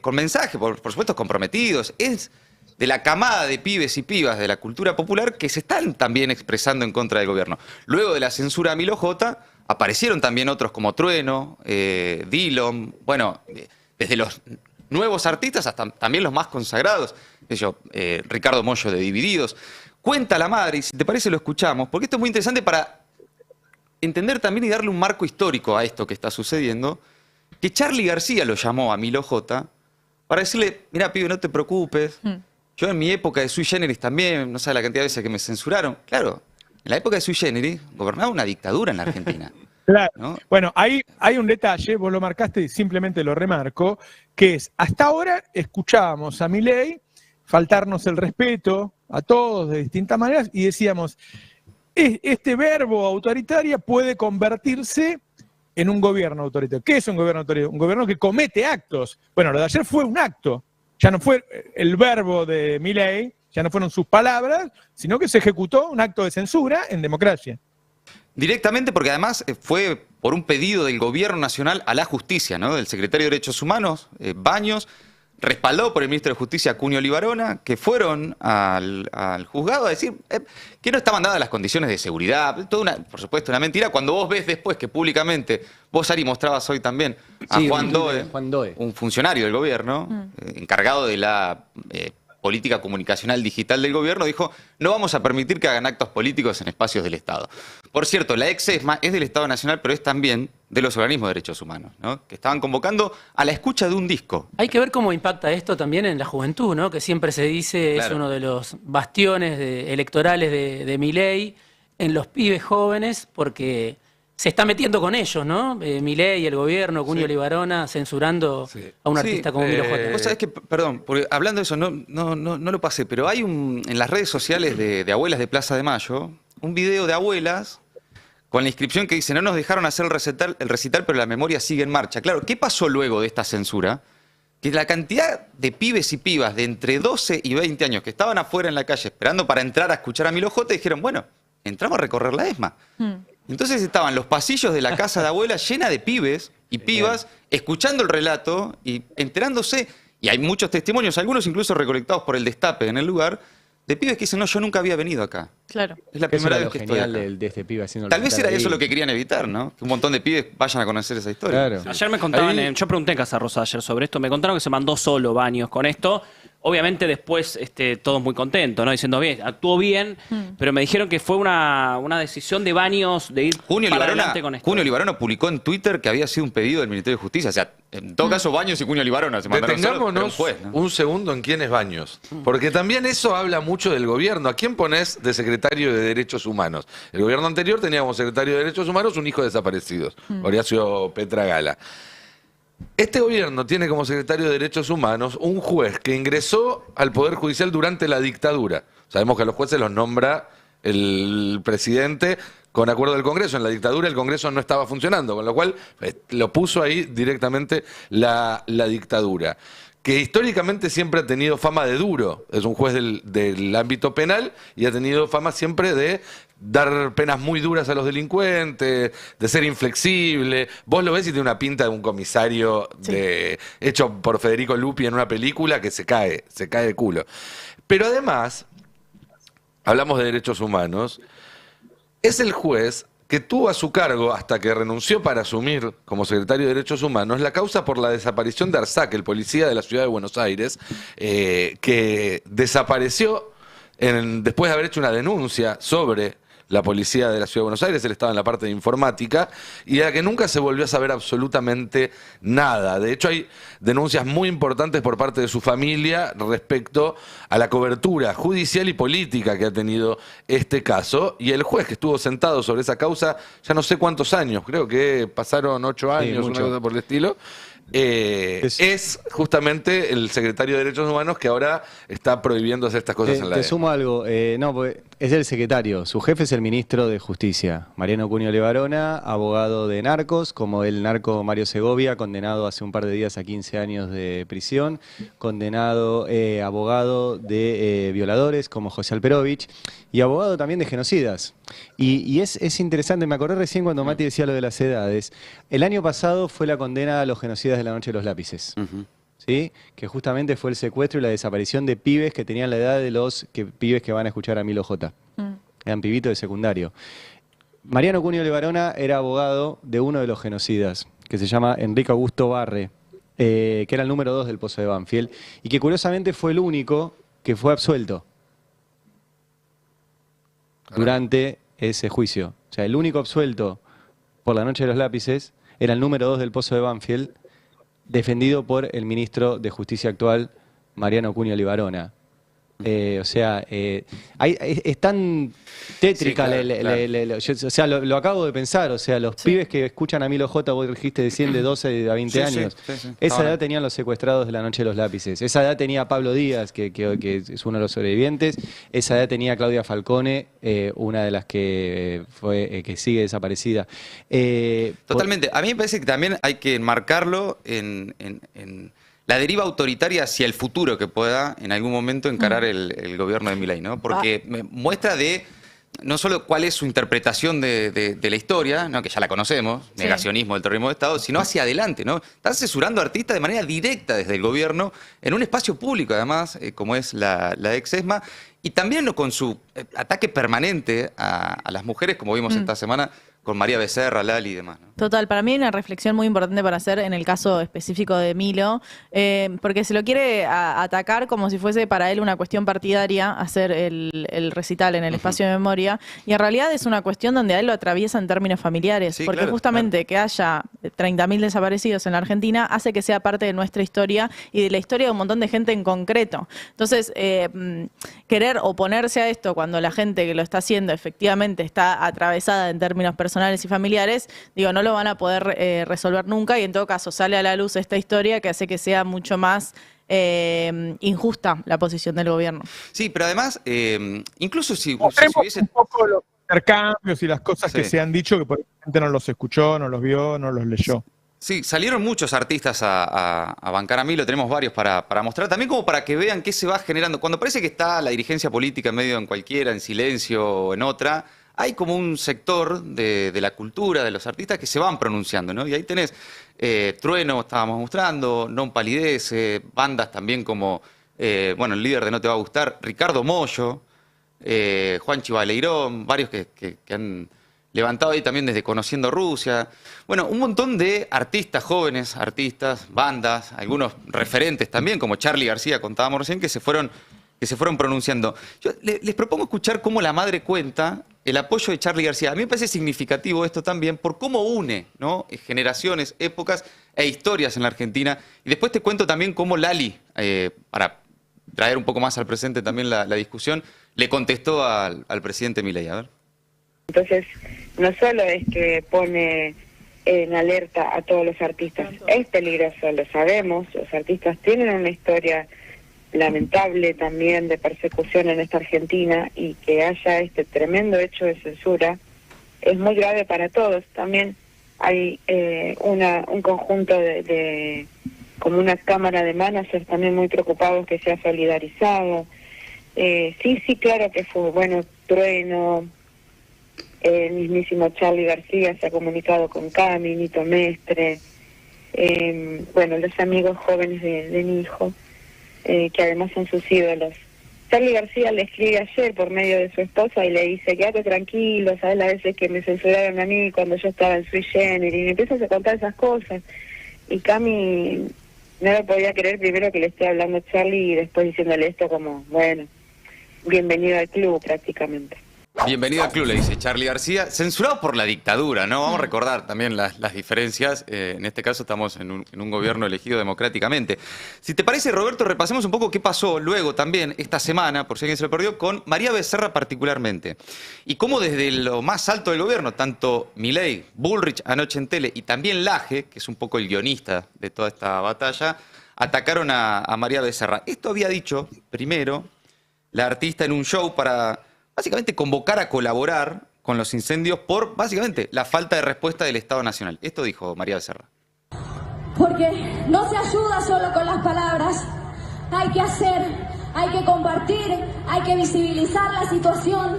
con mensajes, por supuesto, comprometidos. Es de la camada de pibes y pibas de la cultura popular que se están también expresando en contra del gobierno. Luego de la censura a Milo J, aparecieron también otros como Trueno, Dillom, bueno, desde los nuevos artistas hasta también los más consagrados, Ricardo Mollo de Divididos. Cuenta la madre, y si te parece lo escuchamos, porque esto es muy interesante para entender también y darle un marco histórico a esto que está sucediendo, que Charly García lo llamó a Milo J para decirle, mira, pibe, no te preocupes, yo en mi época de Sui Generis también, no sabes la cantidad de veces que me censuraron. Claro, en la época de Sui Generis gobernaba una dictadura en la Argentina. Claro. ¿No? Bueno, hay un detalle, vos lo marcaste y simplemente lo remarco, que es, hasta ahora escuchábamos a Milei faltarnos el respeto a todos de distintas maneras y decíamos, este verbo autoritaria puede convertirse en un gobierno autoritario. ¿Qué es un gobierno autoritario? Un gobierno que comete actos. Bueno, lo de ayer fue un acto, ya no fue el verbo de Milei, ya no fueron sus palabras, sino que se ejecutó un acto de censura en democracia. Directamente porque además fue por un pedido del Gobierno Nacional a la Justicia, ¿no? Del Secretario de Derechos Humanos, Baños, respaldado por el Ministro de Justicia, Cunio Libarona, que fueron al juzgado a decir que no estaban dadas las condiciones de seguridad, por supuesto, una mentira. Cuando vos ves después que públicamente, vos, Ari, mostrabas hoy también a Juan Doe, un funcionario del gobierno, encargado de la política comunicacional digital del gobierno, dijo, no vamos a permitir que hagan actos políticos en espacios del Estado. Por cierto, la ex ESMA es del Estado Nacional, pero es también de los organismos de derechos humanos, ¿no? Que estaban convocando a la escucha de un disco. Hay que ver cómo impacta esto también en la juventud, ¿no? Que siempre se dice es uno de los bastiones electorales de Milei en los pibes jóvenes, porque se está metiendo con ellos, ¿no? Milei, el gobierno, Cunio Libarona, censurando a un artista como Milo J. Vos sabés que, perdón, porque hablando de eso, no lo pasé, pero hay en las redes sociales de abuelas de Plaza de Mayo, un video de abuelas con la inscripción que dice, no nos dejaron hacer el recital, pero la memoria sigue en marcha. Claro, ¿qué pasó luego de esta censura? Que la cantidad de pibes y pibas de entre 12 y 20 años que estaban afuera en la calle esperando para entrar a escuchar a Milo J, dijeron, bueno, entramos a recorrer la ESMA. Entonces estaban los pasillos de la casa de abuela llena de pibes y pibas escuchando el relato y enterándose. Y hay muchos testimonios, algunos incluso recolectados por el Destape en el lugar, de pibes que dicen, no, yo nunca había venido acá. Claro. Es la primera vez que estoy acá. De este pibe haciendo Tal vez era eso lo que querían evitar, ¿no? Que un montón de pibes vayan a conocer esa historia. Claro. Ayer me contaban, yo pregunté en Casa Rosa ayer sobre esto, me contaron que se mandó solo Baños con esto. Obviamente después todos muy contentos, ¿no? Diciendo, bien, actuó bien, pero me dijeron que fue una decisión de Baños de ir para adelante con esto. Junio Libarona publicó en Twitter que había sido un pedido del Ministerio de Justicia. O sea, en todo caso, Baños y Junio Libarona se mandaron solos, pero un juez, ¿no? Un segundo en quién es Baños. Porque también eso habla mucho del gobierno. ¿A quién pones de secretario de Derechos Humanos? El gobierno anterior tenía como secretario de Derechos Humanos un hijo de desaparecidos, Horacio Petragala. Este gobierno tiene como secretario de Derechos Humanos un juez que ingresó al Poder Judicial durante la dictadura. Sabemos que a los jueces los nombra el presidente con acuerdo del Congreso. En la dictadura el Congreso no estaba funcionando, con lo cual lo puso ahí directamente la dictadura. Que históricamente siempre ha tenido fama de duro. Es un juez del ámbito penal y ha tenido fama siempre de dar penas muy duras a los delincuentes, de ser inflexible. Vos lo ves y tiene una pinta de un comisario hecho por Federico Lupi en una película que se cae de culo. Pero además, hablamos de derechos humanos, es el juez que tuvo a su cargo, hasta que renunció para asumir como secretario de Derechos Humanos, la causa por la desaparición de Arzac, el policía de la ciudad de Buenos Aires, que desapareció después de haber hecho una denuncia sobre la policía de la Ciudad de Buenos Aires. Él estaba en la parte de informática y de la que nunca se volvió a saber absolutamente nada. De hecho, hay denuncias muy importantes por parte de su familia respecto a la cobertura judicial y política que ha tenido este caso. Y el juez que estuvo sentado sobre esa causa, ya no sé cuántos años, creo que pasaron 8 años, una cosa por el estilo. es justamente el secretario de Derechos Humanos que ahora está prohibiendo hacer estas cosas en la Te DEA. sumo algo, no, porque es el secretario, su jefe es el ministro de Justicia, Mariano Cunio Levarona, abogado de narcos, como el narco Mario Segovia, condenado hace un par de días a 15 años de prisión, condenado abogado de violadores como José Alperovich, y abogado también de genocidas. Y es interesante, me acordé recién cuando Mati decía lo de las edades, el año pasado fue la condena a los genocidas de la Noche de los Lápices. ¿Sí? Que justamente fue el secuestro y la desaparición de pibes que tenían la edad de los pibes que van a escuchar a Milo J. Eran pibitos de secundario. Mariano Cunio Levarona era abogado de uno de los genocidas, que se llama Enrique Augusto Barre, que era el número 2 del Pozo de Banfield, y que curiosamente fue el único que fue absuelto durante ese juicio. O sea, el único absuelto por la Noche de los Lápices era el número 2 del Pozo de Banfield, defendido por el ministro de Justicia actual, Mariano Cunio Levarona. Es tan tétrica, Sí, claro. o sea, lo acabo de pensar, o sea, los pibes que escuchan a Milo J, vos dijiste recién de 12 a 20 años, esa edad tenían los secuestrados de la Noche de los Lápices, esa edad tenía Pablo Díaz, que es uno de los sobrevivientes, esa edad tenía Claudia Falcone, una de las que que sigue desaparecida. Totalmente. A mí me parece que también hay que enmarcarlo en la deriva autoritaria hacia el futuro que pueda en algún momento encarar el gobierno de Milei, ¿no? Porque me muestra de no solo cuál es su interpretación de la historia, ¿no? Que ya la conocemos, negacionismo del terrorismo de Estado, sino hacia adelante, ¿no? Están censurando artistas de manera directa desde el gobierno, en un espacio público además, como es la ex-ESMA, y también con su ataque permanente a las mujeres, como vimos esta semana, con María Becerra, Lali y demás, ¿no? Total, para mí hay una reflexión muy importante para hacer en el caso específico de Milo, porque se lo quiere atacar como si fuese para él una cuestión partidaria, hacer el recital en el espacio de memoria, y en realidad es una cuestión donde a él lo atraviesa en términos familiares, Sí, porque claro, justamente que haya 30.000 desaparecidos en la Argentina hace que sea parte de nuestra historia y de la historia de un montón de gente en concreto. Entonces, querer oponerse a esto cuando la gente que lo está haciendo efectivamente está atravesada en términos personales y familiares, digo, no lo van a poder resolver nunca, y en todo caso sale a la luz esta historia que hace que sea mucho más injusta la posición del gobierno. Sí, pero además, incluso si Mostremos hubiese... un poco los intercambios y las cosas que Sí. se han dicho que por ahí la gente no los escuchó, no los vio, no los leyó. Sí, salieron muchos artistas a bancar a Milo, tenemos varios para mostrar, también como para que vean qué se va generando. Cuando parece que está la dirigencia política en medio en cualquiera, en silencio o en otra, hay como un sector de la cultura, de los artistas que se van pronunciando, ¿no? Y ahí tenés Trueno, estábamos mostrando, Non Palidece, bandas también como, bueno, el líder de No Te Va a Gustar, Ricardo Mollo, Juanchi Baleirón, varios que han levantado ahí también desde Conociendo Rusia. Bueno, un montón de artistas jóvenes, artistas, bandas, algunos referentes también, como Charly García, contábamos recién, que se fueron pronunciando. Yo les propongo escuchar cómo la madre cuenta el apoyo de Charly García. A mí me parece significativo esto también por cómo une, ¿no? Generaciones, épocas e historias en la Argentina. Y después te cuento también cómo Lali, para traer un poco más al presente también la discusión, le contestó al presidente Milei. A ver. Entonces, no solo es que pone en alerta a todos los artistas, es peligroso, lo sabemos, los artistas tienen una historia lamentable también de persecución en esta Argentina, y que haya este tremendo hecho de censura es muy grave para todos. También hay un conjunto de como una cámara de managers también muy preocupados que se ha solidarizado. Sí, claro que fue, bueno, Trueno, el mismísimo Charly García se ha comunicado con Cami, Nito Mestre, bueno, los amigos jóvenes de mi hijo, que además son sus ídolos. Charly García le escribe ayer por medio de su esposa y le dice: quédate tranquilo, sabes las veces que me censuraron a mí cuando yo estaba en Sui Generis, y me empiezas a contar esas cosas. Y Cami no lo podía creer, primero que le esté hablando a Charly y después diciéndole esto como, bueno, bienvenido al club prácticamente. Bienvenido al club, le dice Charlie García. Censurado por la dictadura, ¿no? Vamos a recordar también las diferencias. En este caso estamos en un gobierno elegido democráticamente. Si te parece, Roberto, repasemos un poco qué pasó luego también esta semana, por si alguien se lo perdió, con María Becerra particularmente. Y cómo desde lo más alto del gobierno, tanto Milei, Bullrich anoche en tele y también Laje, que es un poco el guionista de toda esta batalla, atacaron a María Becerra. Esto había dicho primero la artista en un show para básicamente convocar a colaborar con los incendios por básicamente la falta de respuesta del Estado Nacional. Esto dijo María Becerra. Porque no se ayuda solo con las palabras, hay que hacer, hay que compartir, hay que visibilizar la situación.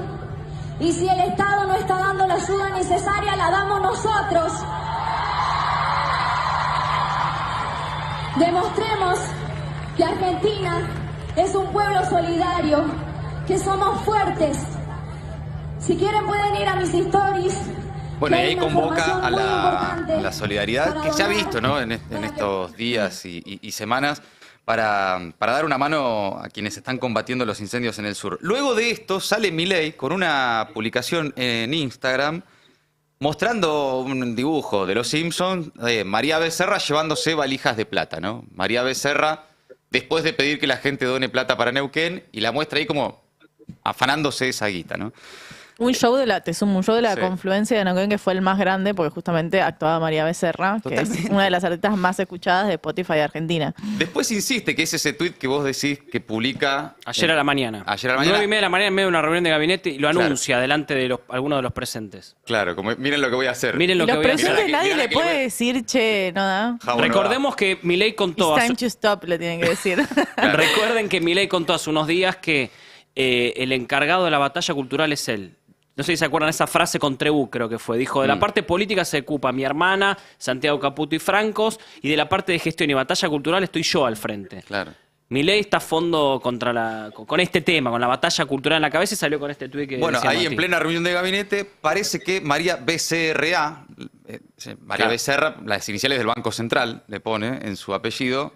Y si el Estado no está dando la ayuda necesaria, la damos nosotros. Demostremos que Argentina es un pueblo solidario, que somos fuertes. Si quieren pueden ir a mis stories. Bueno, y ahí convoca a la solidaridad que se ha visto, ¿no? en estos días y semanas para dar una mano a quienes están combatiendo los incendios en el sur. Luego de esto sale Milei con una publicación en Instagram mostrando un dibujo de los Simpsons de María Becerra llevándose valijas de plata, ¿no? María Becerra, después de pedir que la gente done plata para Neuquén, y la muestra ahí como afanándose esa guita, ¿no? Un show de la confluencia de Neuquén, que fue el más grande, porque justamente actuaba María Becerra, que es una de las artistas más escuchadas de Spotify de Argentina. Después insiste que es ese tuit que vos decís que publica... Ayer a la mañana. Ayer a la mañana. 9:30 de la mañana en medio de una reunión de gabinete y lo anuncia delante de algunos de los presentes. Claro, como miren lo que voy a hacer. Miren lo que voy a hacer. Los presentes nadie le puede decir, che, no da. Recordemos que Milei contó... It's time to stop, le tienen que decir. Recuerden que Milei contó hace unos días que el encargado de la batalla cultural es él. No sé si se acuerdan esa frase con Trebú, creo que fue. Dijo, de la parte política se ocupa mi hermana, Santiago Caputo y Francos, y de la parte de gestión y batalla cultural estoy yo al frente. Claro. Milei está a fondo con este tema, con la batalla cultural en la cabeza, y salió con este tuit que bueno, decía ahí Martín. en plena reunión de gabinete parece que María Becerra, Becerra, las iniciales del Banco Central le pone en su apellido,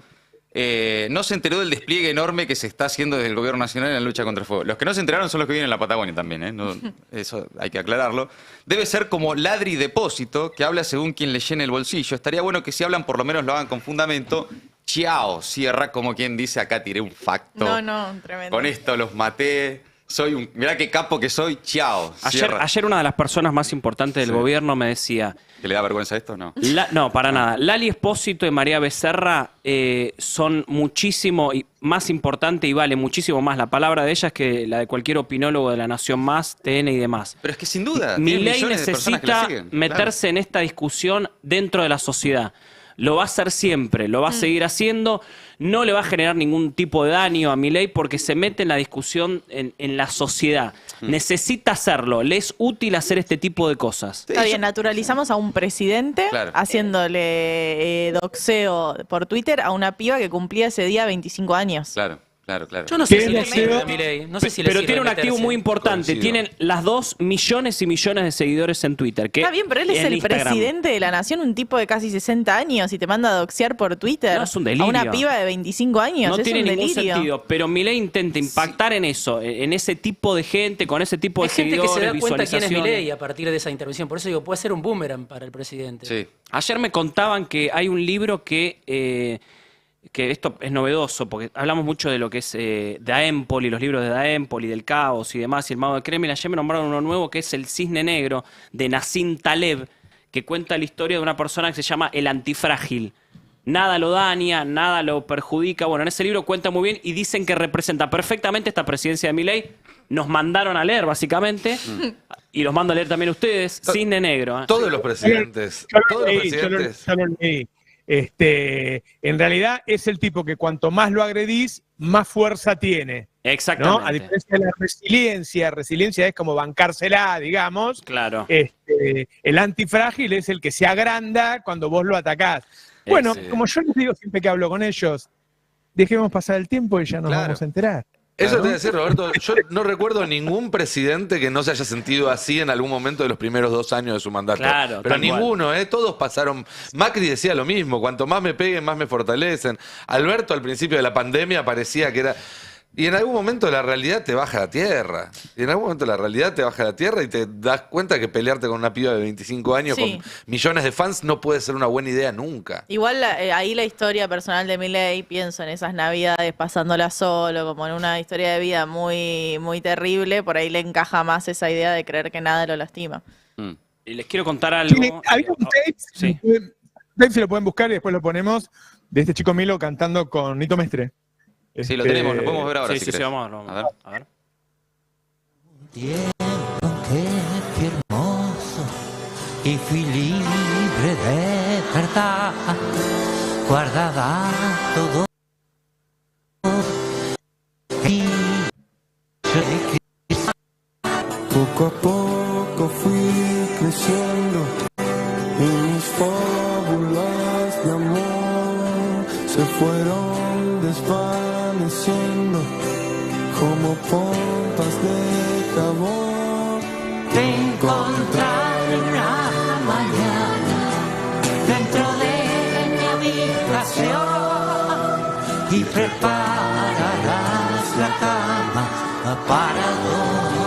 no se enteró del despliegue enorme que se está haciendo desde el Gobierno Nacional en la lucha contra el fuego. Los que no se enteraron son los que viven en la Patagonia también, ¿eh? No, eso hay que aclararlo. Debe ser como ladri depósito, que habla según quien le llene el bolsillo. Estaría bueno que si hablan por lo menos lo hagan con fundamento. Chiao, cierra como quien dice, acá tiré un facto. No, tremendo. Con esto los maté. Mirá qué capo que soy, chiao. Ayer una de las personas más importantes del gobierno me decía... ¿Que le da vergüenza esto o no? No, para nada. Lali Espósito y María Becerra son muchísimo más importante y vale muchísimo más la palabra de ellas que la de cualquier opinólogo de La Nación Más, TN y demás. Pero es que sin duda, Milei necesita meterse en esta discusión dentro de la sociedad. Lo va a hacer siempre, lo va a seguir haciendo, no le va a generar ningún tipo de daño a Milei porque se mete en la discusión en la sociedad. Necesita hacerlo, le es útil hacer este tipo de cosas. Está bien, naturalizamos a un presidente haciéndole doxeo por Twitter a una piba que cumplía ese día 25 años. Claro. Yo no sé si le sirve a Milei. No sé si le pero sirve tiene un activo meterse. muy importante. Tienen las 2 millones y millones de seguidores en Twitter. Está bien, pero él es el Instagram. presidente de la nación, un tipo de casi 60 años, y te manda a doxear por Twitter No, es un delirio. a una piba de 25 años. No es tiene un ningún delirio. sentido. Pero Milei intenta impactar en eso, en ese tipo de gente, con ese tipo de Hay gente que seguidores, se da cuenta quién es visualizaciones. Milei a partir de esa intervención. Por eso digo, puede ser un boomerang para el presidente. Sí. Ayer me contaban que hay un libro que esto es novedoso, porque hablamos mucho de lo que es de Empoli, los libros de Empoli, del caos y demás, y el mago de Kremlin. Ayer me nombraron uno nuevo que es El Cisne Negro, de Nassim Taleb, que cuenta la historia de una persona que se llama el antifrágil. Nada lo daña, nada lo perjudica. Bueno, en ese libro cuenta muy bien y dicen que representa perfectamente esta presidencia de Milei. Nos mandaron a leer, básicamente, y los mando a leer también ustedes, Cisne Negro. Todos los presidentes. Yo lo leí. En realidad es el tipo que cuanto más lo agredís, más fuerza tiene. Exactamente. ¿No? A diferencia de la resiliencia es como bancársela, digamos. Claro. El antifrágil es el que se agranda cuando vos lo atacás. Bueno, como yo les digo siempre que hablo con ellos, dejemos pasar el tiempo y ya nos vamos a enterar. Eso te voy a decir, Roberto, yo no recuerdo ningún presidente que no se haya sentido así en algún momento de los primeros 2 años de su mandato. Claro, pero tal ninguno, todos pasaron. Macri decía lo mismo, cuanto más me peguen, más me fortalecen. Alberto al principio de la pandemia parecía que era... Y en algún momento la realidad te baja a la tierra. Y en algún momento la realidad te baja a la tierra y te das cuenta que pelearte con una piba de 25 años Sí. con millones de fans no puede ser una buena idea nunca. Igual ahí la historia personal de Milei, pienso en esas navidades pasándola solo, como en una historia de vida muy, muy terrible, por ahí le encaja más esa idea de creer que nada lo lastima. Y les quiero contar algo. Sí, había un tape, Sí. tape si lo pueden buscar y después lo ponemos, de este chico Milo cantando con Nito Mestre. Sí, lo tenemos, lo podemos ver ahora. Sí, si sí, sí, querés. vamos. A ver. A ver. Qué hermoso y fui libre de verdad, guardaba todo y Poco a poco fui creciendo y mis fábulas de amor se fueron desvaneciendo como pompas de jabón. te encontraré una mañana dentro de mi habitación y prepararás la cama para dos.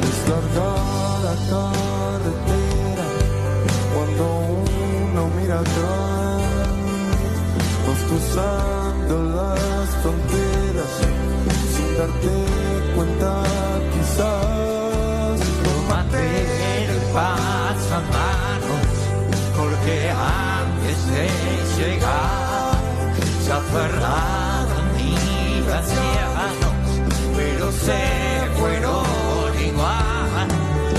Es larga la carretera cuando uno mira atrás, vas cruzando las fronteras sin darte cuenta quizás. Tómate el pasamanos, porque antes de llegar se aferraron mil ancianos, pero se fueron igual.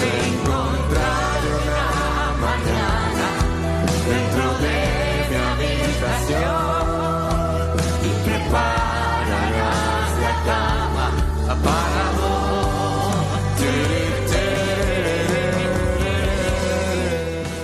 Te encontraré una mañana dentro de mi habitación y prepararás la cama para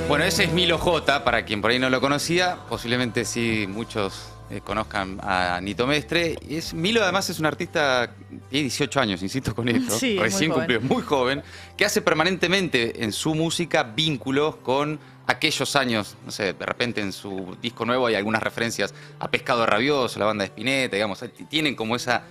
Bueno, ese es Milo J, para quien por ahí no lo conocía. Posiblemente sí muchos conozcan a Nito Mestre. Milo además es un artista, tiene 18 años, insisto con esto, Sí, es recién muy cumplió, muy joven, que hace permanentemente en su música vínculos con aquellos años. No sé, de repente en su disco nuevo hay algunas referencias a Pescado Rabioso, la banda de Spinetta, digamos, tienen como esa...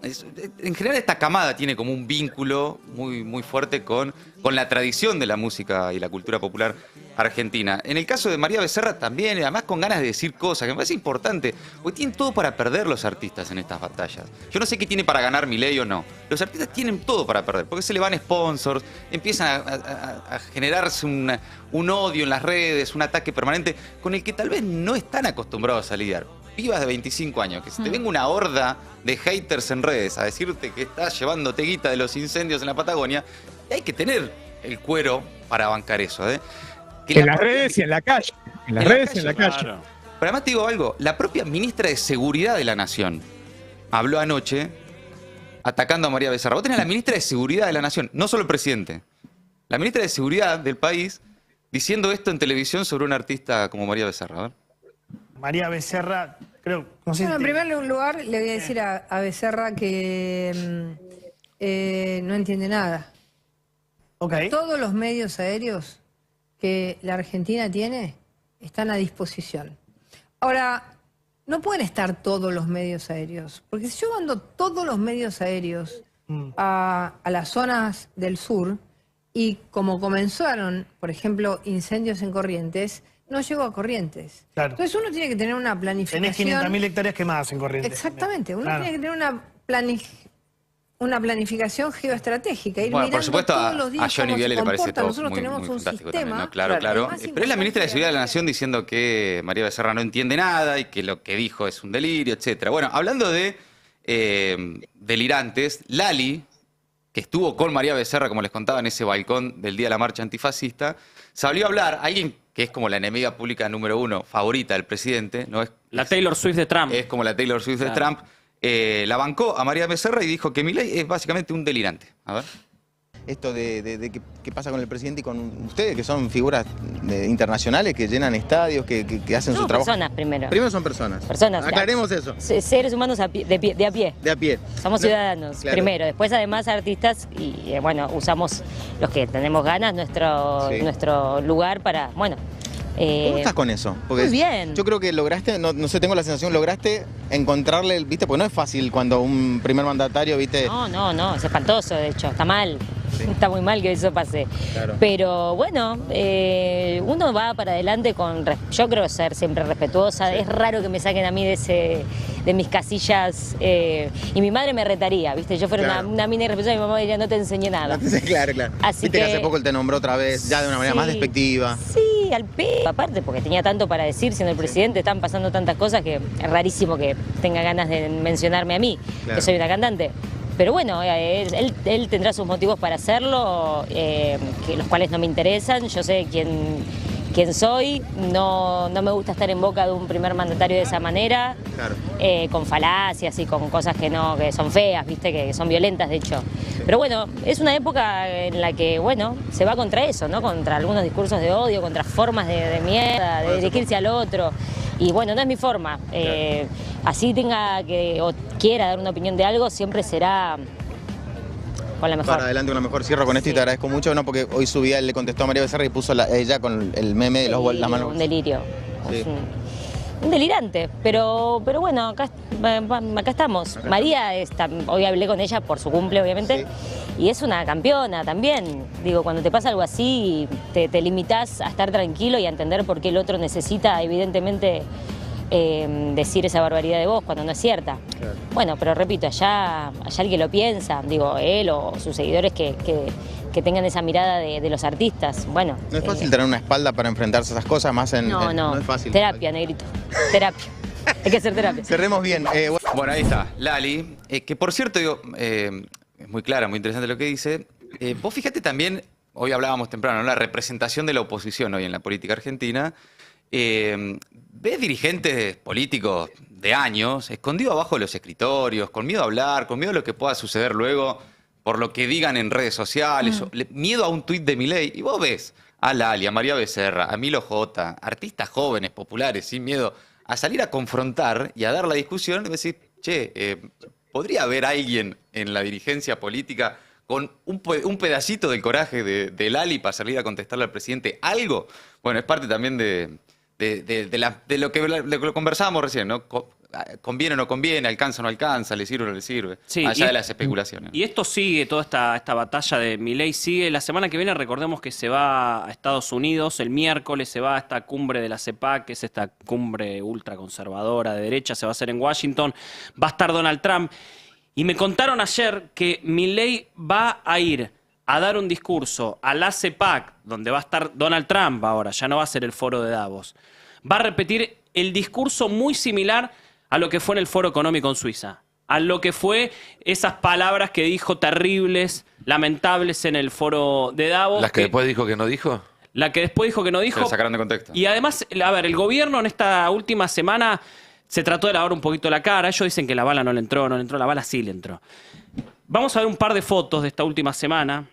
En general esta camada tiene como un vínculo muy, muy fuerte con la tradición de la música y la cultura popular argentina. En el caso de María Becerra también, además con ganas de decir cosas, que me parece importante, porque tienen todo para perder los artistas en estas batallas. Yo no sé qué tiene para ganar Milei o no. Los artistas tienen todo para perder, porque se le van sponsors, empiezan a generarse un odio en las redes, un ataque permanente, con el que tal vez no están acostumbrados a lidiar. Pibas de 25 años, que se te venga una horda de haters en redes a decirte que estás llevándote guita de los incendios en la Patagonia, y hay que tener el cuero para bancar eso. Que En las redes y en la calle. En las redes y en la calle. Claro. Pero además te digo algo, la propia ministra de Seguridad de la Nación habló anoche atacando a María Becerra. Vos tenés a la ministra de Seguridad de la Nación, no solo el presidente, la ministra de Seguridad del país diciendo esto en televisión sobre un artista como María Becerra. A ver. María Becerra, creo, no sé Bueno, si en te- primer lugar, le voy a decir a Becerra que no entiende nada. Ok. Todos los medios aéreos que la Argentina tiene están a disposición. Ahora, no pueden estar todos los medios aéreos, porque si yo mando todos los medios aéreos a las zonas del sur y como comenzaron, por ejemplo, incendios en Corrientes, no llegó a Corrientes. Claro. Entonces uno tiene que tener una Tenés planificación. 500.000 hectáreas quemadas en Corrientes. Exactamente, uno Claro. tiene que tener una planificación geoestratégica, ir Bueno, mirando por supuesto, todos los días a Johnny cómo Viale se le parece comporta. todo Nosotros muy, tenemos muy un fantástico sistema. también, ¿no? Claro. Es más Pero es la ministra de importante Seguridad de la Nación diciendo que María Becerra no entiende nada y que lo que dijo es un delirio, etcétera. Bueno, hablando de delirantes, Lali, que estuvo con María Becerra, como les contaba, en ese balcón del Día de la Marcha Antifascista, salió a hablar, alguien que es como la enemiga pública número uno, favorita del presidente, ¿no? La Taylor Swift de Trump. Es como la Taylor Swift de Claro. Trump. La bancó a María Becerra y dijo que Milei es básicamente un delirante. A ver. esto de qué pasa con el presidente y con ustedes, que son figuras internacionales que llenan estadios, que hacen su trabajo. Personas primero. Primero son personas. Personas. Aclaremos eso. Seres humanos de a pie. De a pie. Somos ciudadanos, claro. primero. Después, además, artistas y, bueno, usamos los que tenemos ganas nuestro lugar para, bueno... ¿Cómo estás con eso? Porque muy bien. Yo creo que lograste, no sé, tengo la sensación, lograste encontrarle, ¿viste? Porque no es fácil cuando un primer mandatario, ¿viste? No, es espantoso, de hecho, está mal. Sí. Está muy mal que eso pase. Claro. Pero bueno, uno va para adelante con... Yo creo ser siempre respetuosa. Sí. Es raro que me saquen a mí de mis casillas. Y mi madre me retaría, ¿viste? Yo fuera una mina irrespetuosa y mi mamá diría, no te enseñé nada. Claro. Así viste que hace poco él te nombró otra vez, ya de una manera más despectiva. Sí, al pedo. Aparte, porque tenía tanto para decir, siendo el presidente, están pasando tantas cosas que es rarísimo que tenga ganas de mencionarme a mí, que soy una cantante. Pero bueno, él tendrá sus motivos para hacerlo, los cuales no me interesan. Yo sé quién soy, no me gusta estar en boca de un primer mandatario de esa manera, con falacias y con cosas que son feas, ¿viste? Que son violentas, de hecho. Pero bueno, es una época en la que, bueno, se va contra eso, ¿no? Contra algunos discursos de odio, contra formas de mierda, de dirigirse al otro. Y bueno, no es mi forma. Así tenga o quiera dar una opinión de algo, siempre será con la mejor. Para adelante, una mejor. Cierro con esto y te agradezco mucho, ¿no? Porque hoy su vida le contestó a María Becerra y puso ella con el meme de la mano. Un delirio. Sí. Un delirante, pero bueno, acá estamos. María, hoy hablé con ella por su cumple, obviamente, y es una campeona también. Digo, cuando te pasa algo así, te limitas a estar tranquilo y a entender por qué el otro necesita, evidentemente, decir esa barbaridad de vos cuando no es cierta. Claro. Bueno, pero repito, allá el que lo piensa, digo, él o sus seguidores que tengan esa mirada de los artistas. Bueno. No es fácil tener una espalda para enfrentarse a esas cosas, más no es fácil. Terapia, negrito. Terapia. Hay que hacer terapia. Cerremos bien. Bueno, ahí está, Lali, que por cierto, es muy clara, muy interesante lo que dice. Vos fíjate también, hoy hablábamos temprano, ¿no? La representación de la oposición hoy en la política argentina. Ves dirigentes políticos de años escondidos abajo de los escritorios, con miedo a hablar, con miedo a lo que pueda suceder luego por lo que digan en redes sociales, miedo a un tuit de Milei. Y vos ves a Lali, a María Becerra, a Milo J, artistas jóvenes, populares, sin miedo a salir a confrontar y a dar la discusión y decir, che, ¿podría haber alguien en la dirigencia política con un pedacito del coraje de Lali para salir a contestarle al presidente algo? Bueno, es parte también de lo que conversábamos recién, ¿no? ¿Conviene o no conviene? ¿Alcanza o no alcanza? ¿Le sirve o no le sirve? Sí, allá de las especulaciones. Y esto sigue, toda esta batalla de Milei sigue. La semana que viene recordemos que se va a Estados Unidos, el miércoles se va a esta cumbre de la CEPAC, que es esta cumbre ultraconservadora de derecha, se va a hacer en Washington, va a estar Donald Trump. Y me contaron ayer que Milei va a ir a dar un discurso a la CEPAC, donde va a estar Donald Trump ahora, ya no va a ser el foro de Davos. Va a repetir el discurso muy similar a lo que fue en el Foro Económico en Suiza, a lo que fue esas palabras que dijo terribles, lamentables en el Foro de Davos. ¿Las que después dijo que no dijo? La que después dijo que no dijo. Se la sacaron de contexto. Y además, a ver, el gobierno en esta última semana se trató de lavar un poquito la cara. Ellos dicen que la bala no le entró, la bala sí le entró. Vamos a ver un par de fotos de esta última semana.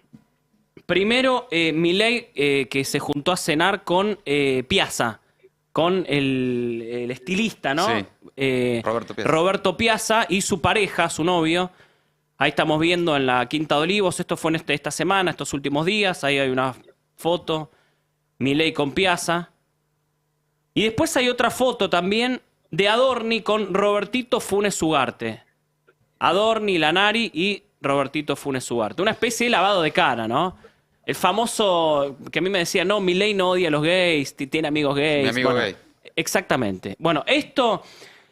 Primero, Milei, que se juntó a cenar con Piazza, con el estilista, ¿no? Sí. Roberto Piazza y su pareja, su novio. Ahí estamos viendo en la Quinta de Olivos. Esto fue en esta semana, estos últimos días. Ahí hay una foto. Milei con Piazza. Y después hay otra foto también de Adorni con Robertito Funes Ugarte. Adorni, Lanari y Robertito Funes Ugarte. Una especie de lavado de cara, ¿no? El famoso que a mí me decía, no, Milei no odia a los gays, tiene amigos gays. Mi amigo gay. Exactamente. Bueno, esto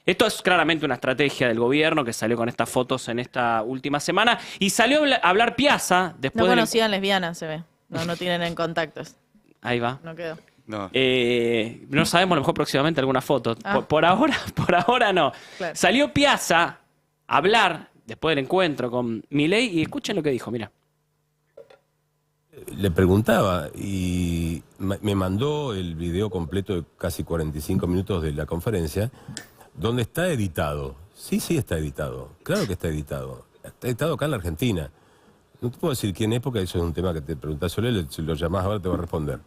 es claramente una estrategia del gobierno que salió con estas fotos en esta última semana. Y salió a hablar Piazza después No conocían lesbianas, se ve. No tienen en contactos. Ahí va. No quedó. No. No sabemos, a lo mejor próximamente alguna foto. Por ahora no. Claro. Salió Piazza a hablar después del encuentro con Milei y escuchen lo que dijo, mira. Le preguntaba y me mandó el video completo de casi 45 minutos de la conferencia, donde está editado. Sí, está editado. Claro que está editado. Está editado acá en la Argentina. No te puedo decir quién es porque eso es un tema que te preguntás solo, si lo llamás ahora te va a responder.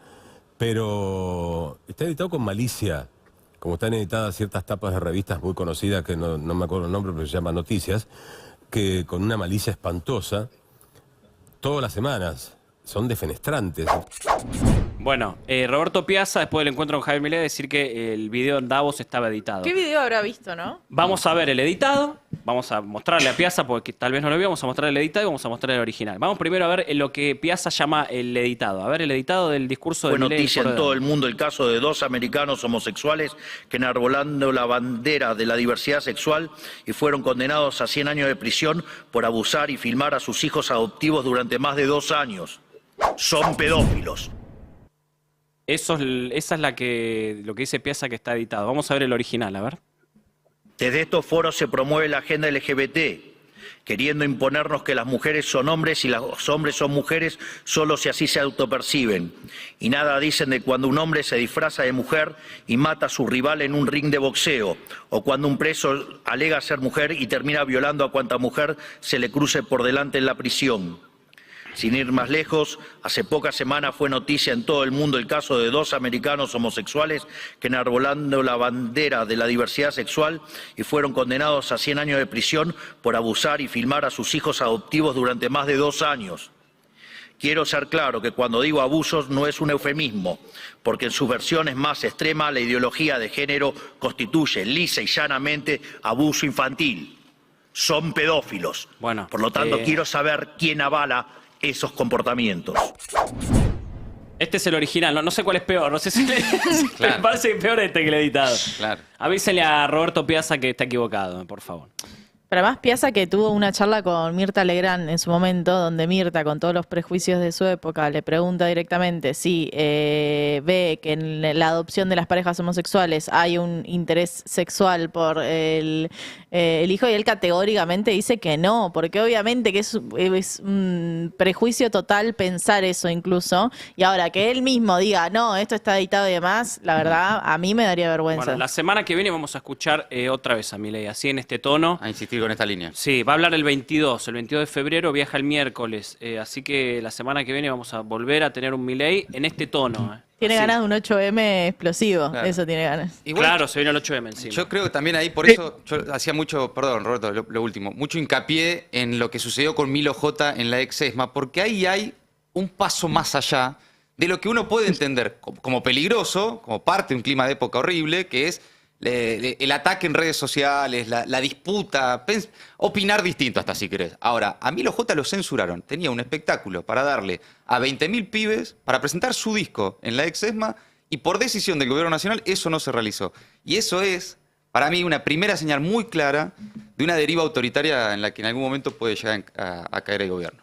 Pero está editado con malicia, como están editadas ciertas tapas de revistas muy conocidas, que no me acuerdo el nombre, pero se llama Noticias, que con una malicia espantosa, todas las semanas, son defenestrantes. Bueno, Roberto Piazza, después del encuentro con Javier Milei, decir que el video en Davos estaba editado. ¿Qué video habrá visto, no? Vamos a ver el editado, vamos a mostrarle a Piazza, porque tal vez no lo vio, vamos a mostrar el editado y vamos a mostrar el original. Vamos primero a ver lo que Piazza llama el editado. A ver el editado del discurso de Fue Milei. noticia en todo el mundo el caso de 2 americanos homosexuales que enarbolando la bandera de la diversidad sexual y fueron condenados a 100 años de prisión por abusar y filmar a sus hijos adoptivos durante más de 2 años. Son pedófilos. Esa es lo que dice Piazza que está editado. Vamos a ver el original, a ver. Desde estos foros se promueve la agenda LGBT, queriendo imponernos que las mujeres son hombres y los hombres son mujeres solo si así se autoperciben. Y nada dicen de cuando un hombre se disfraza de mujer y mata a su rival en un ring de boxeo, o cuando un preso alega ser mujer y termina violando a cuanta mujer se le cruce por delante en la prisión. Sin ir más lejos, hace pocas semanas fue noticia en todo el mundo el caso de 2 americanos homosexuales que enarbolando la bandera de la diversidad sexual y fueron condenados a 100 años de prisión por abusar y filmar a sus hijos adoptivos durante más de 2 años. Quiero ser claro que cuando digo abusos no es un eufemismo, porque en sus versiones más extremas la ideología de género constituye lisa y llanamente abuso infantil. Son pedófilos. Bueno, por lo tanto, quiero saber quién avala esos comportamientos. Este es el original, no sé cuál es peor, no sé si Claro. me parece peor este que el editado. Claro. Avísenle a Roberto Piazza que está equivocado, por favor. Pero además Piazza que tuvo una charla con Mirta Legrand en su momento, donde Mirta, con todos los prejuicios de su época, le pregunta directamente si ve que en la adopción de las parejas homosexuales hay un interés sexual por el hijo, y él categóricamente dice que no, porque obviamente que es un prejuicio total pensar eso incluso, y ahora que él mismo diga, no, esto está editado y demás, la verdad, a mí me daría vergüenza. Bueno, la semana que viene vamos a escuchar otra vez a Milei, así en este tono. A insistir con esta línea. Sí, va a hablar el 22 de febrero, viaja el miércoles, así que la semana que viene vamos a volver a tener un Milei en este tono. Tiene Sí. ganas de un 8M explosivo, Claro. eso tiene ganas. Igual, Claro, se viene el 8M encima. Yo creo que también ahí, por eso, yo hacía mucho, perdón Roberto, lo último, mucho hincapié en lo que sucedió con Milo J en la ex ESMA, porque ahí hay un paso más allá de lo que uno puede entender como peligroso, como parte de un clima de época horrible, que es el ataque en redes sociales, la disputa, opinar distinto hasta si querés. Ahora, a Milo J lo censuraron. Tenía un espectáculo para darle a 20.000 pibes para presentar su disco en la ex ESMA y por decisión del gobierno nacional eso no se realizó. Y eso es, para mí, una primera señal muy clara de una deriva autoritaria en la que en algún momento puede llegar a caer el gobierno.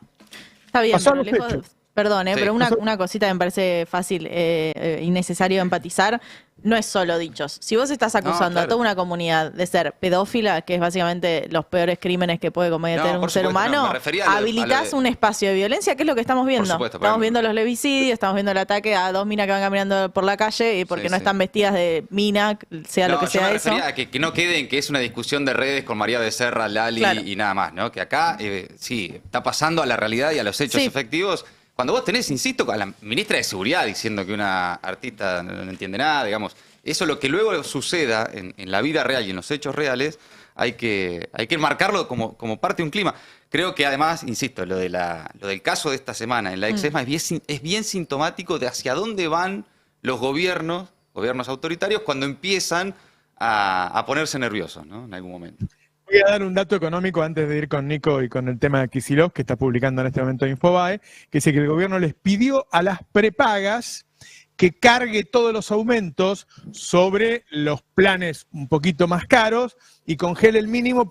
Está bien, Pasó a pero los lejos, hechos. perdón, Sí. pero una cosita que me parece fácil y necesario empatizar, no es solo dichos. Si vos estás acusando claro. a toda una comunidad de ser pedófila, que es básicamente los peores crímenes que puede cometer No, un por ser supuesto, no, humano, me refería a lo habilitás de- un espacio de violencia, que es lo que estamos viendo. supuesto, Estamos pero- viendo los levicidios, estamos viendo el ataque a 2 minas que van caminando por la calle y porque Sí, no sí. están vestidas de mina, sea lo No, que yo sea me eso. refería a que no quede en que es una discusión de redes con María Becerra, Lali Claro. y nada más, ¿no? Que acá, sí, está pasando a la realidad y a los hechos Sí. efectivos. Cuando vos tenés, insisto, a la ministra de Seguridad diciendo que una artista no entiende nada, digamos, eso lo que luego suceda en la vida real y en los hechos reales, hay que marcarlo como parte de un clima. Creo que además, insisto, lo del caso de esta semana en la ex ESMA es bien sintomático de hacia dónde van los gobiernos autoritarios cuando empiezan a ponerse nerviosos, ¿no? En algún momento. Voy a dar un dato económico antes de ir con Nico y con el tema de Kicillof, que está publicando en este momento Infobae, que dice que el gobierno les pidió a las prepagas que cargue todos los aumentos sobre los planes un poquito más caros y congele el mínimo,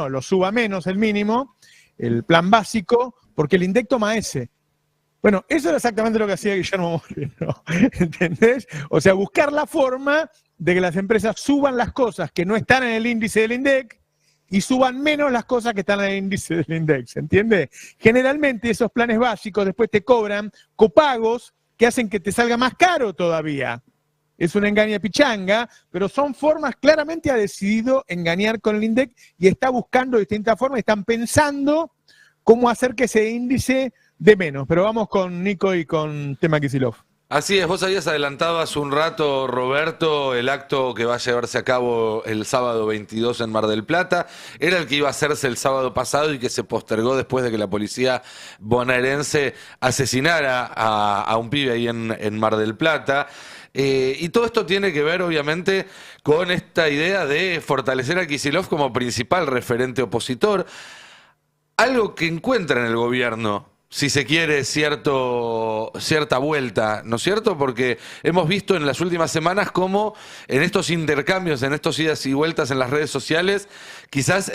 lo suba menos el mínimo, el plan básico, porque el INDEC toma ese. Bueno, eso era exactamente lo que hacía Guillermo Moreno, ¿entendés? O sea, buscar la forma de que las empresas suban las cosas que no están en el índice del INDEC y suban menos las cosas que están en el índice del INDEC, ¿se entiende? Generalmente esos planes básicos después te cobran copagos que hacen que te salga más caro todavía. Es una engaña pichanga, pero son formas, claramente ha decidido engañar con el INDEC y está buscando distintas formas, están pensando cómo hacer que ese índice dé menos. Pero vamos con Nico y con tema Kicillof. Así es, vos habías adelantado hace un rato, Roberto, el acto que va a llevarse a cabo el sábado 22 en Mar del Plata. Era el que iba a hacerse el sábado pasado y que se postergó después de que la policía bonaerense asesinara a un pibe ahí en Mar del Plata. Y todo esto tiene que ver, obviamente, con esta idea de fortalecer a Kicillof como principal referente opositor. Algo que encuentra en el gobierno, si se quiere, cierta vuelta, ¿no es cierto? Porque hemos visto en las últimas semanas cómo en estos intercambios, en estos idas y vueltas en las redes sociales, quizás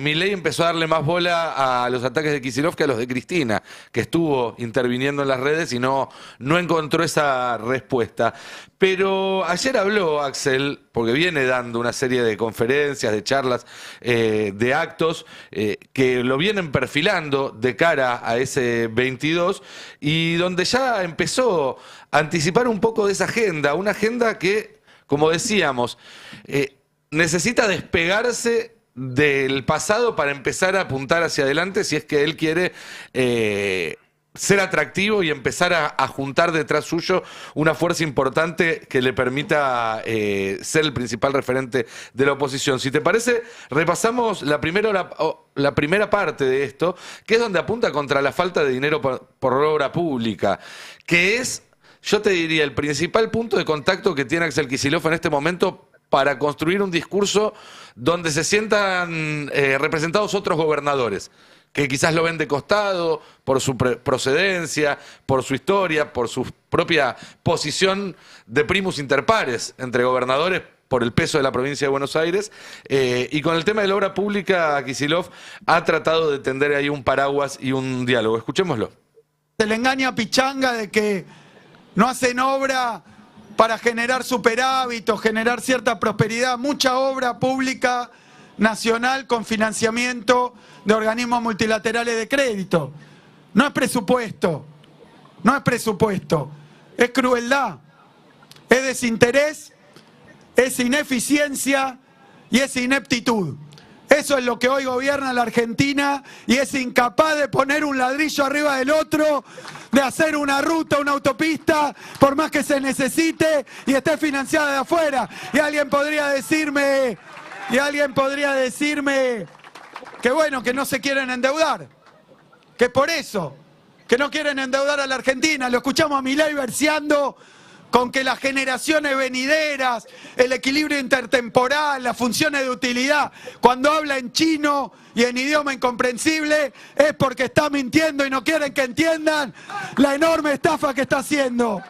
Milei empezó a darle más bola a los ataques de Kicillof que a los de Cristina, que estuvo interviniendo en las redes y no encontró esa respuesta. Pero ayer habló Axel, porque viene dando una serie de conferencias, de charlas, de actos que lo vienen perfilando de cara a ese 22 y donde ya empezó a anticipar un poco de esa agenda, una agenda que, como decíamos, necesita despegarse del pasado para empezar a apuntar hacia adelante si es que él quiere ser atractivo y empezar a juntar detrás suyo una fuerza importante que le permita ser el principal referente de la oposición. Si te parece, repasamos la primera parte de esto, que es donde apunta contra la falta de dinero por obra pública, que es, yo te diría, el principal punto de contacto que tiene Axel Kicillof en este momento para construir un discurso donde se sientan representados otros gobernadores, que quizás lo ven de costado por su procedencia, por su historia, por su propia posición de primus inter pares entre gobernadores por el peso de la provincia de Buenos Aires. Y con el tema de la obra pública, Kicillof ha tratado de tender ahí un paraguas y un diálogo. Escuchémoslo. Se le engaña a Pichanga de que no hacen obra para generar superávit o generar cierta prosperidad. Mucha obra pública nacional con financiamiento de organismos multilaterales de crédito. No es presupuesto, no es presupuesto, es crueldad, es desinterés, es ineficiencia y es ineptitud. Eso es lo que hoy gobierna la Argentina y es incapaz de poner un ladrillo arriba del otro, de hacer una ruta, una autopista, por más que se necesite y esté financiada de afuera. Y alguien podría decirme que bueno, que no se quieren endeudar, que por eso, que no quieren endeudar a la Argentina. Lo escuchamos a Milei verseando con que las generaciones venideras, el equilibrio intertemporal, las funciones de utilidad, cuando habla en chino y en idioma incomprensible, es porque está mintiendo y no quieren que entiendan la enorme estafa que está haciendo.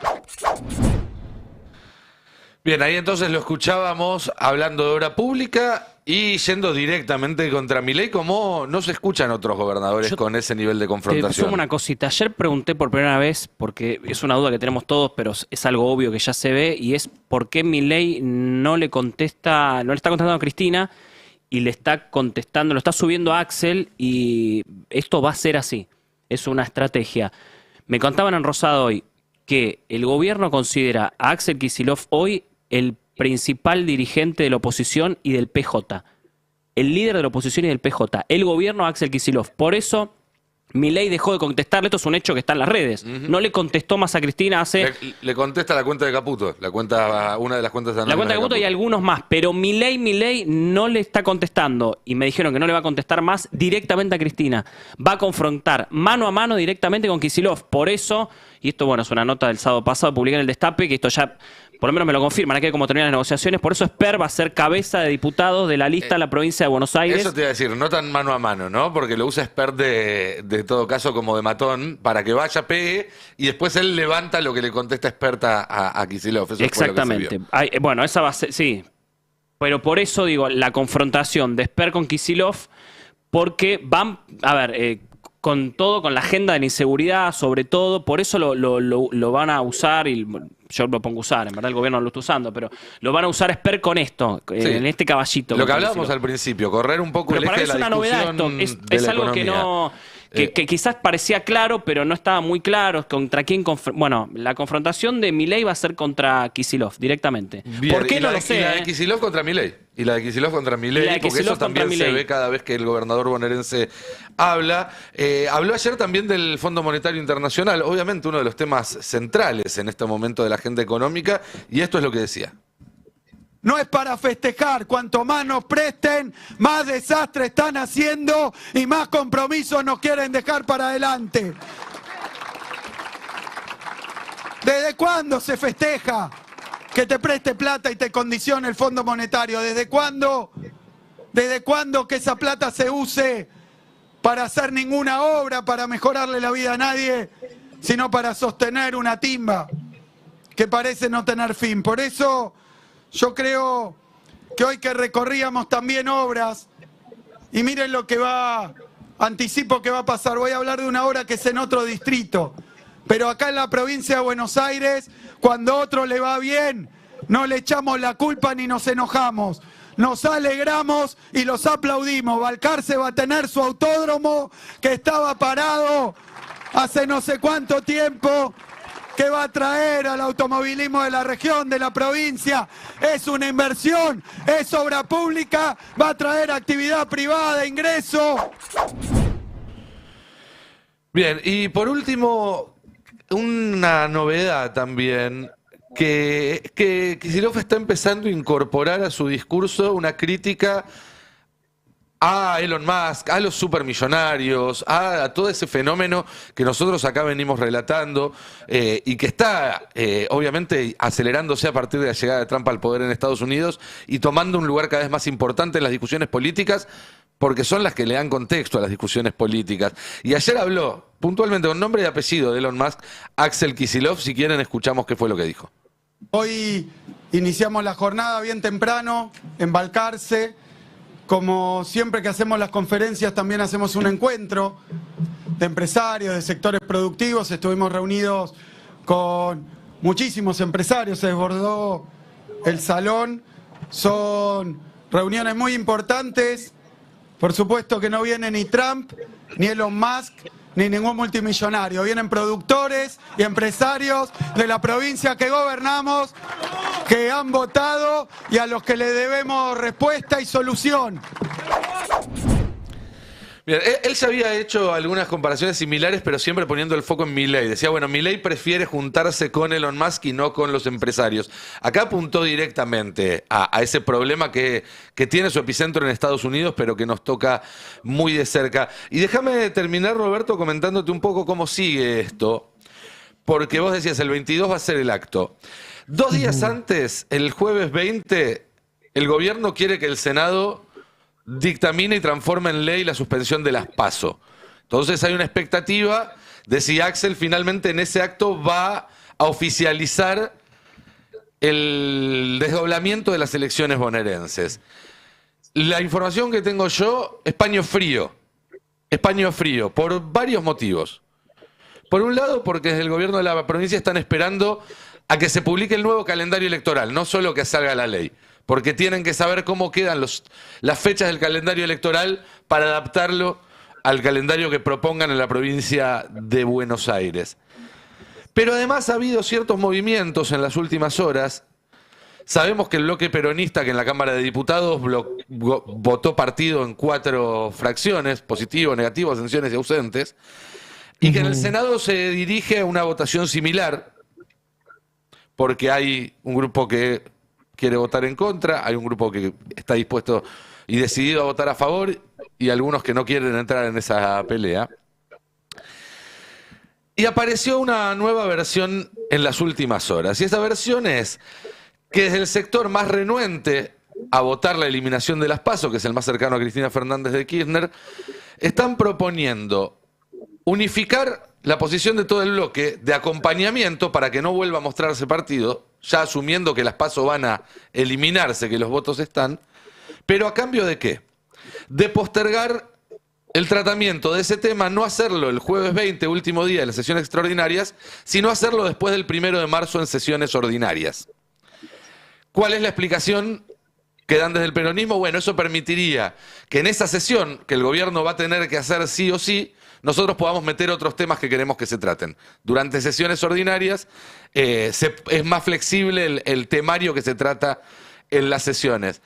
Bien, ahí entonces lo escuchábamos hablando de obra pública y yendo directamente contra Milei, como no se escuchan otros gobernadores con ese nivel de confrontación. Te sumo una cosita. Ayer pregunté por primera vez, porque es una duda que tenemos todos, pero es algo obvio que ya se ve, y es por qué Milei no le está contestando a Cristina y le está contestando, lo está subiendo a Axel, y esto va a ser así. Es una estrategia. Me contaban en Rosado hoy que el gobierno considera a Axel Kicillof hoy el principal dirigente de la oposición y del PJ. El líder de la oposición y del PJ. El gobierno Axel Kicillof. Por eso Milei dejó de contestarle. Esto es un hecho que está en las redes. No le contestó más a Cristina hace... Le contesta la cuenta de Caputo. Una de las cuentas de la cuenta de Caputo y algunos más. Pero Milei no le está contestando. Y me dijeron que no le va a contestar más directamente a Cristina. Va a confrontar mano a mano directamente con Kicillof. Por eso, y esto bueno es una nota del sábado pasado, publiqué en El Destape, que esto ya... por lo menos me lo confirman, aquí como terminan las negociaciones, por eso Esper va a ser cabeza de diputados de la lista de la provincia de Buenos Aires. Eso te iba a decir, no tan mano a mano, ¿no? Porque lo usa Esper de todo caso como de matón, para que vaya, pegue, y después él levanta lo que le contesta experta a Kicillof. Eso exactamente. Bueno, esa va a ser, sí. Pero por eso digo, la confrontación de Esper con Kicillof, porque van, a ver... con todo, con la agenda de la inseguridad, sobre todo, por eso lo van a usar, y yo lo pongo a usar, en verdad el gobierno no lo está usando, pero lo van a usar Esper con esto, en este caballito. Lo que hablábamos al principio, correr un poco pero el eje de la discusión. Pero para mí es una novedad esto, es algo que quizás parecía claro, pero no estaba muy claro contra quién. Bueno, la confrontación de Milei va a ser contra Kicillof directamente. Bien, ¿Por qué no lo sé? Y la de Kicillof contra Milei. Y la de Kicillof contra Milei, porque eso también se ve cada vez que el gobernador bonaerense habla. Habló ayer también del Fondo Monetario Internacional, obviamente uno de los temas centrales en este momento de la agenda económica, y esto es lo que decía. No es para festejar, cuanto más nos presten, más desastre están haciendo y más compromisos nos quieren dejar para adelante. ¿Desde cuándo se festeja que te preste plata y te condicione el Fondo Monetario? ¿Desde cuándo? ¿Desde cuándo que esa plata se use para hacer ninguna obra, para mejorarle la vida a nadie, sino para sostener una timba que parece no tener fin? Por eso yo creo que hoy que recorríamos también obras, y miren lo que anticipo que va a pasar, voy a hablar de una obra que es en otro distrito, pero acá en la provincia de Buenos Aires, cuando a otro le va bien, no le echamos la culpa ni nos enojamos, nos alegramos y los aplaudimos. Balcarce va a tener su autódromo que estaba parado hace no sé cuánto tiempo, que va a traer al automovilismo de la región, de la provincia. Es una inversión, es obra pública, va a traer actividad privada, ingreso. Bien, y por último, una novedad también, que Kicillof está empezando a incorporar a su discurso una crítica a Elon Musk, a los supermillonarios, a todo ese fenómeno que nosotros acá venimos relatando y que está obviamente acelerándose a partir de la llegada de Trump al poder en Estados Unidos y tomando un lugar cada vez más importante en las discusiones políticas, porque son las que le dan contexto a las discusiones políticas. Y ayer habló puntualmente con nombre y apellido de Elon Musk, Axel Kicillof. Si quieren, escuchamos qué fue lo que dijo. Hoy iniciamos la jornada bien temprano en Balcarce. Como siempre que hacemos las conferencias, también hacemos un encuentro de empresarios, de sectores productivos. Estuvimos reunidos con muchísimos empresarios, se desbordó el salón. Son reuniones muy importantes. Por supuesto que no viene ni Trump, ni Elon Musk, ni ningún multimillonario. Vienen productores y empresarios de la provincia que gobernamos, que han votado y a los que le debemos respuesta y solución. Bien, él ya había hecho algunas comparaciones similares, pero siempre poniendo el foco en Milei. Decía, bueno, Milei prefiere juntarse con Elon Musk y no con los empresarios. Acá apuntó directamente a ese problema que tiene su epicentro en Estados Unidos, pero que nos toca muy de cerca. Y déjame terminar, Roberto, comentándote un poco cómo sigue esto, porque vos decías, el 22 va a ser el acto. 2 días antes, el jueves 20, el gobierno quiere que el Senado dictamine y transforme en ley la suspensión de las PASO. Entonces hay una expectativa de si Axel finalmente en ese acto va a oficializar el desdoblamiento de las elecciones bonaerenses. La información que tengo yo es paño frío. Es paño frío, por varios motivos. Por un lado, porque desde el gobierno de la provincia están esperando a que se publique el nuevo calendario electoral, no solo que salga la ley, porque tienen que saber cómo quedan las fechas del calendario electoral para adaptarlo al calendario que propongan en la provincia de Buenos Aires. Pero además ha habido ciertos movimientos en las últimas horas. Sabemos que el bloque peronista, que en la Cámara de Diputados votó partido en 4 fracciones, positivo, negativo, abstenciones y ausentes, y que en el Senado se dirige a una votación similar, porque hay un grupo que quiere votar en contra, hay un grupo que está dispuesto y decidido a votar a favor, y algunos que no quieren entrar en esa pelea. Y apareció una nueva versión en las últimas horas, y esa versión es que desde el sector más renuente a votar la eliminación de las PASO, que es el más cercano a Cristina Fernández de Kirchner, están proponiendo unificar la posición de todo el bloque de acompañamiento para que no vuelva a mostrarse partido, ya asumiendo que las PASO van a eliminarse, que los votos están, pero ¿a cambio de qué? De postergar el tratamiento de ese tema, no hacerlo el jueves 20, último día de las sesiones extraordinarias, sino hacerlo después del 1 de marzo en sesiones ordinarias. ¿Cuál es la explicación que dan desde el peronismo? Bueno, eso permitiría que en esa sesión, que el gobierno va a tener que hacer sí o sí, nosotros podamos meter otros temas que queremos que se traten. Durante sesiones ordinarias es más flexible el temario que se trata en las sesiones.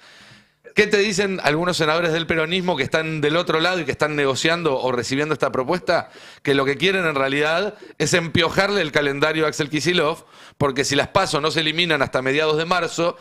¿Qué te dicen algunos senadores del peronismo que están del otro lado y que están negociando o recibiendo esta propuesta? Que lo que quieren en realidad es empiojarle el calendario a Axel Kicillof, porque si las PASO no se eliminan hasta mediados de marzo,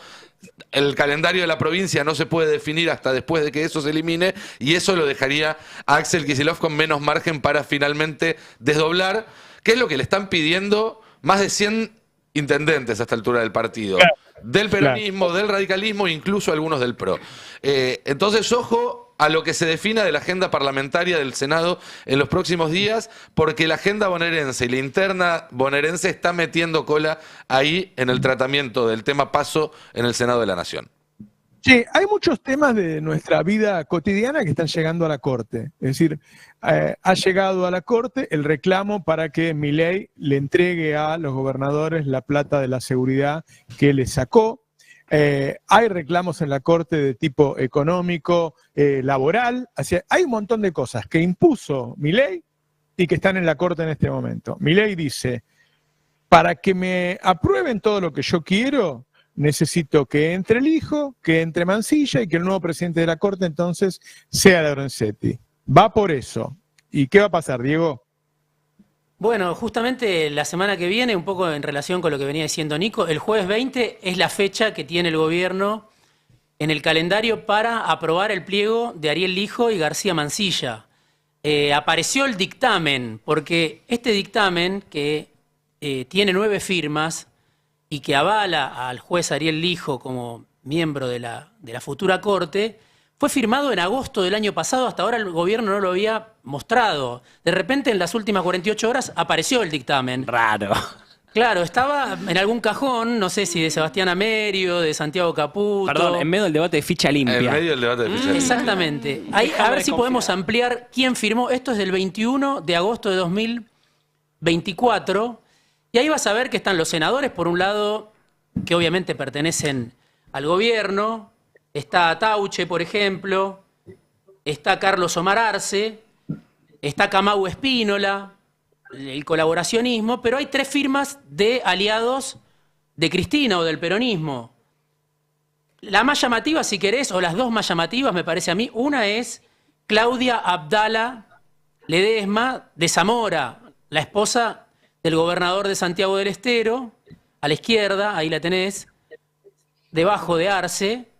el calendario de la provincia no se puede definir hasta después de que eso se elimine, y eso lo dejaría a Axel Kicillof con menos margen para finalmente desdoblar, que es lo que le están pidiendo más de 100 intendentes a esta altura del partido. Del peronismo, del radicalismo, incluso algunos del PRO. Entonces, ojo a lo que se defina de la agenda parlamentaria del Senado en los próximos días, porque la agenda bonaerense y la interna bonaerense está metiendo cola ahí en el tratamiento del tema PASO en el Senado de la Nación. Sí, hay muchos temas de nuestra vida cotidiana que están llegando a la Corte. Es decir, ha llegado a la Corte el reclamo para que Milei le entregue a los gobernadores la plata de la seguridad que le sacó. Hay reclamos en la Corte de tipo económico, laboral. Hay un montón de cosas que impuso Milei y que están en la Corte en este momento. Milei dice, para que me aprueben todo lo que yo quiero, necesito que entre el hijo, que entre Mansilla y que el nuevo presidente de la Corte entonces sea Lorenzetti. Va por eso. ¿Y qué va a pasar, Diego? Bueno, justamente la semana que viene, un poco en relación con lo que venía diciendo Nico, el jueves 20 es la fecha que tiene el gobierno en el calendario para aprobar el pliego de Ariel Lijo y García Mansilla. Apareció el dictamen, porque este dictamen que tiene 9 firmas y que avala al juez Ariel Lijo como miembro de la futura Corte, fue firmado en agosto del año pasado. Hasta ahora el gobierno no lo había mostrado. De repente, en las últimas 48 horas, apareció el dictamen. Raro. Claro, estaba en algún cajón, no sé si de Sebastián Amerio, de Santiago Caputo. Perdón, en medio del debate de ficha limpia. En medio del debate de ficha limpia. Exactamente. Ahí, a ver si podemos ampliar quién firmó. Esto es del 21 de agosto de 2024. Y ahí vas a ver que están los senadores, por un lado, que obviamente pertenecen al gobierno. Está Tauche, por ejemplo. Está Carlos Omar Arce. Está Camau Espínola. El colaboracionismo. Pero hay 3 firmas de aliados de Cristina o del peronismo. La más llamativa, si querés, o las 2 más llamativas, me parece a mí. Una es Claudia Abdala Ledesma de Zamora, la esposa del gobernador de Santiago del Estero, a la izquierda, ahí la tenés, debajo de Arce.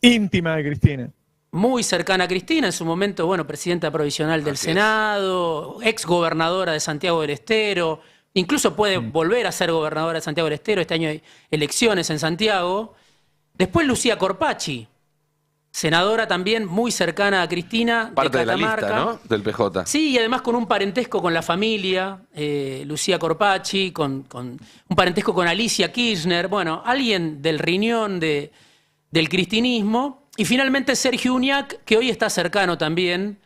Íntima de Cristina. Muy cercana a Cristina, en su momento, bueno, presidenta provisional del Senado, ex gobernadora de Santiago del Estero, incluso puede volver a ser gobernadora de Santiago del Estero, este año hay elecciones en Santiago. Después Lucía Corpacci, senadora también muy cercana a Cristina. Parte de la lista, ¿no? Del PJ. Sí, y además con un parentesco con la familia, Lucía Corpacci, con un parentesco con Alicia Kirchner, bueno, alguien del riñón del cristinismo. Y finalmente Sergio Uñac, que hoy está cercano también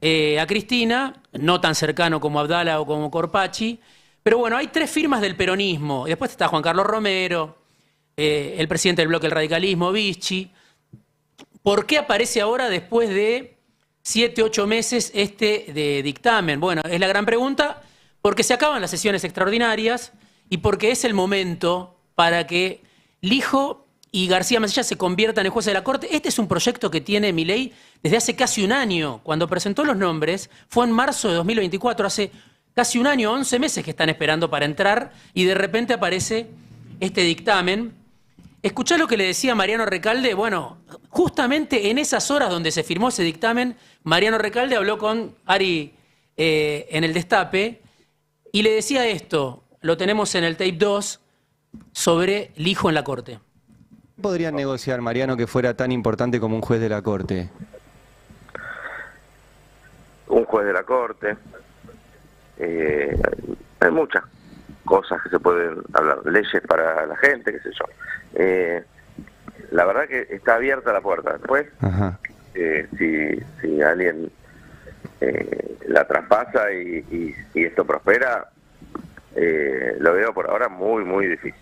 a Cristina, no tan cercano como Abdala o como Corpacci. Pero bueno, hay 3 firmas del peronismo. Y después está Juan Carlos Romero, el presidente del bloque del radicalismo, Vichy. ¿Por qué aparece ahora después de 7, 8 meses de dictamen? Bueno, es la gran pregunta, porque se acaban las sesiones extraordinarias y porque es el momento para que Lijo y García Mansilla se conviertan en jueces de la Corte. Este es un proyecto que tiene Milei desde hace casi un año. Cuando presentó los nombres fue en marzo de 2024, hace casi un año, 11 meses que están esperando para entrar, y de repente aparece este dictamen. Escuchá lo que le decía Mariano Recalde. Bueno, justamente en esas horas donde se firmó ese dictamen, Mariano Recalde habló con Ari en el Destape y le decía esto, lo tenemos en el tape 2, sobre Lijo en la Corte. ¿Qué podrían negociar, Mariano, que fuera tan importante como un juez de la Corte? Un juez de la Corte. Hay muchas cosas que se pueden hablar, leyes para la gente, qué sé yo. La verdad que está abierta la puerta. Después, si alguien la traspasa y esto prospera, lo veo por ahora muy, muy difícil.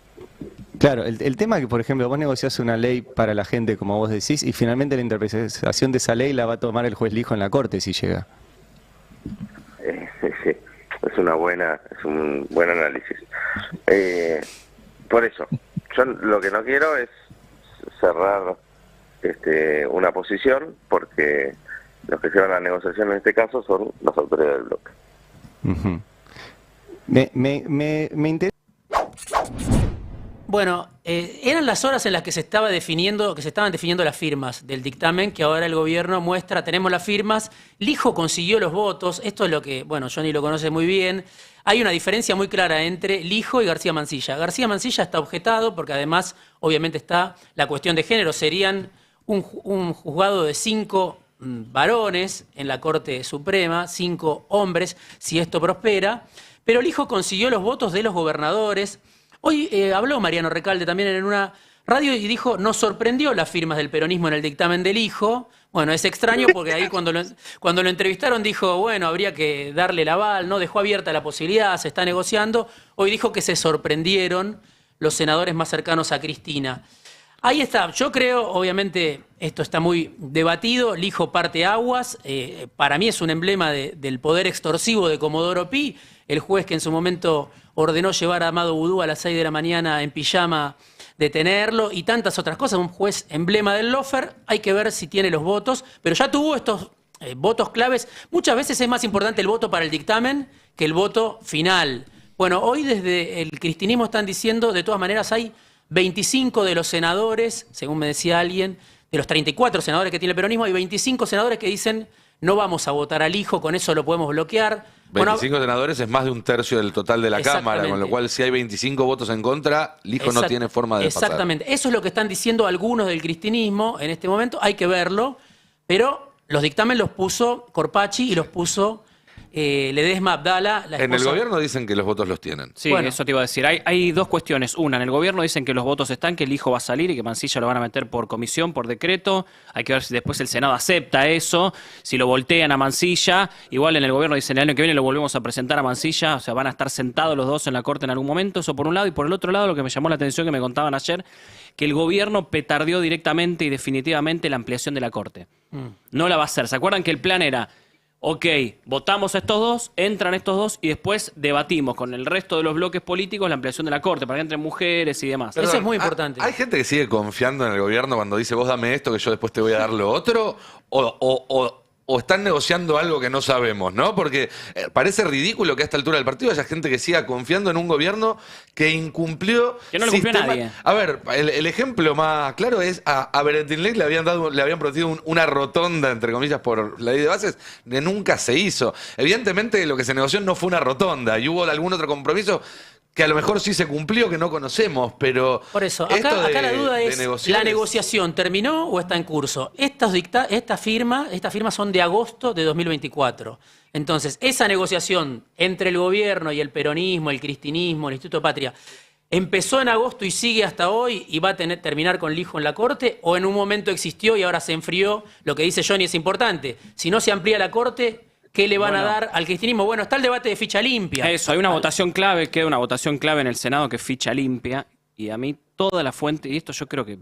Claro, el tema que, por ejemplo, vos negociás una ley para la gente, como vos decís, y finalmente la interpretación de esa ley la va a tomar el juez Lijo en la Corte si llega. sí, es un buen análisis. Por eso, yo lo que no quiero es cerrar una posición, porque los que llevan la negociación en este caso son las autoridades del bloque. Me interesa. Bueno, eran las horas en las que se estaban definiendo las firmas del dictamen, que ahora el gobierno muestra, tenemos las firmas, Lijo consiguió los votos, esto es lo que, bueno, Johnny lo conoce muy bien. Hay una diferencia muy clara entre Lijo y García Mansilla. García Mansilla está objetado porque además, obviamente, está la cuestión de género. Serían un juzgado de 5 varones en la Corte Suprema, 5 hombres, si esto prospera. Pero Lijo consiguió los votos de los gobernadores. Hoy habló Mariano Recalde también en una radio y dijo, nos sorprendió las firmas del peronismo en el dictamen del Lijo. Bueno, es extraño porque ahí cuando lo entrevistaron dijo, bueno, habría que darle el aval, ¿no? Dejó abierta la posibilidad, se está negociando. Hoy dijo que se sorprendieron los senadores más cercanos a Cristina. Ahí está, yo creo, obviamente, esto está muy debatido, Lijo parte aguas, para mí es un emblema del poder extorsivo de Comodoro Pi, el juez que en su momento ordenó llevar a Amado Vudú a las 6 de la mañana en pijama, detenerlo y tantas otras cosas, un juez emblema del lawfare, hay que ver si tiene los votos, pero ya tuvo estos votos claves, muchas veces es más importante el voto para el dictamen que el voto final. Bueno, hoy desde el cristinismo están diciendo, de todas maneras hay 25 de los senadores, según me decía alguien, de los 34 senadores que tiene el peronismo, hay 25 senadores que dicen no vamos a votar al Lijo, con eso lo podemos bloquear. 25 senadores es más de un tercio del total de la Cámara, con lo cual si hay 25 votos en contra, Lijo no tiene forma de pasar. Exactamente, eso es lo que están diciendo algunos del cristinismo en este momento, hay que verlo, pero los dictámenes los puso Corpachi y los puso Ledesma Abdala, la esposa. En el gobierno dicen que los votos los tienen. Sí, bueno, eso te iba a decir. Hay dos cuestiones. Una, en el gobierno dicen que los votos están, que el Lijo va a salir y que Mansilla lo van a meter por comisión, por decreto. Hay que ver si después el Senado acepta eso, si lo voltean a Mansilla. Igual en el gobierno dicen el año que viene lo volvemos a presentar a Mansilla, o sea, van a estar sentados los dos en la Corte en algún momento, eso por un lado. Y por el otro lado, lo que me llamó la atención, que me contaban ayer, que el gobierno petardeó directamente y definitivamente la ampliación de la Corte. No la va a hacer. ¿Se acuerdan que el plan era... Ok, votamos a estos dos, entran estos dos y después debatimos con el resto de los bloques políticos la ampliación de la Corte para que entren mujeres y demás? Eso es muy importante. ¿Hay gente que sigue confiando en el gobierno cuando dice vos dame esto que yo después te voy a dar lo otro? ¿O están negociando algo que no sabemos, ¿no? Porque parece ridículo que a esta altura del partido haya gente que siga confiando en un gobierno que incumplió... Que no le cumplió a nadie. A ver, el ejemplo más claro es a Valentín Ley le habían prometido una rotonda, entre comillas, por la ley de bases, que nunca se hizo. Evidentemente lo que se negoció no fue una rotonda y hubo algún otro compromiso que a lo mejor sí se cumplió, que no conocemos, pero... Por eso, acá la duda es, ¿la negociación terminó o está en curso? Estas firmas son de agosto de 2024. Entonces, esa negociación entre el gobierno y el peronismo, el cristinismo, el Instituto Patria, ¿empezó en agosto y sigue hasta hoy y va a terminar con Lijo en la Corte? ¿O en un momento existió y ahora se enfrió? Lo que dice Johnny es importante. Si no se amplía la Corte... ¿Qué le van a dar al cristianismo? Bueno, está el debate de ficha limpia. Eso, hay una votación clave, queda una votación clave en el Senado que es ficha limpia. Y a mí toda la fuente, y esto yo creo que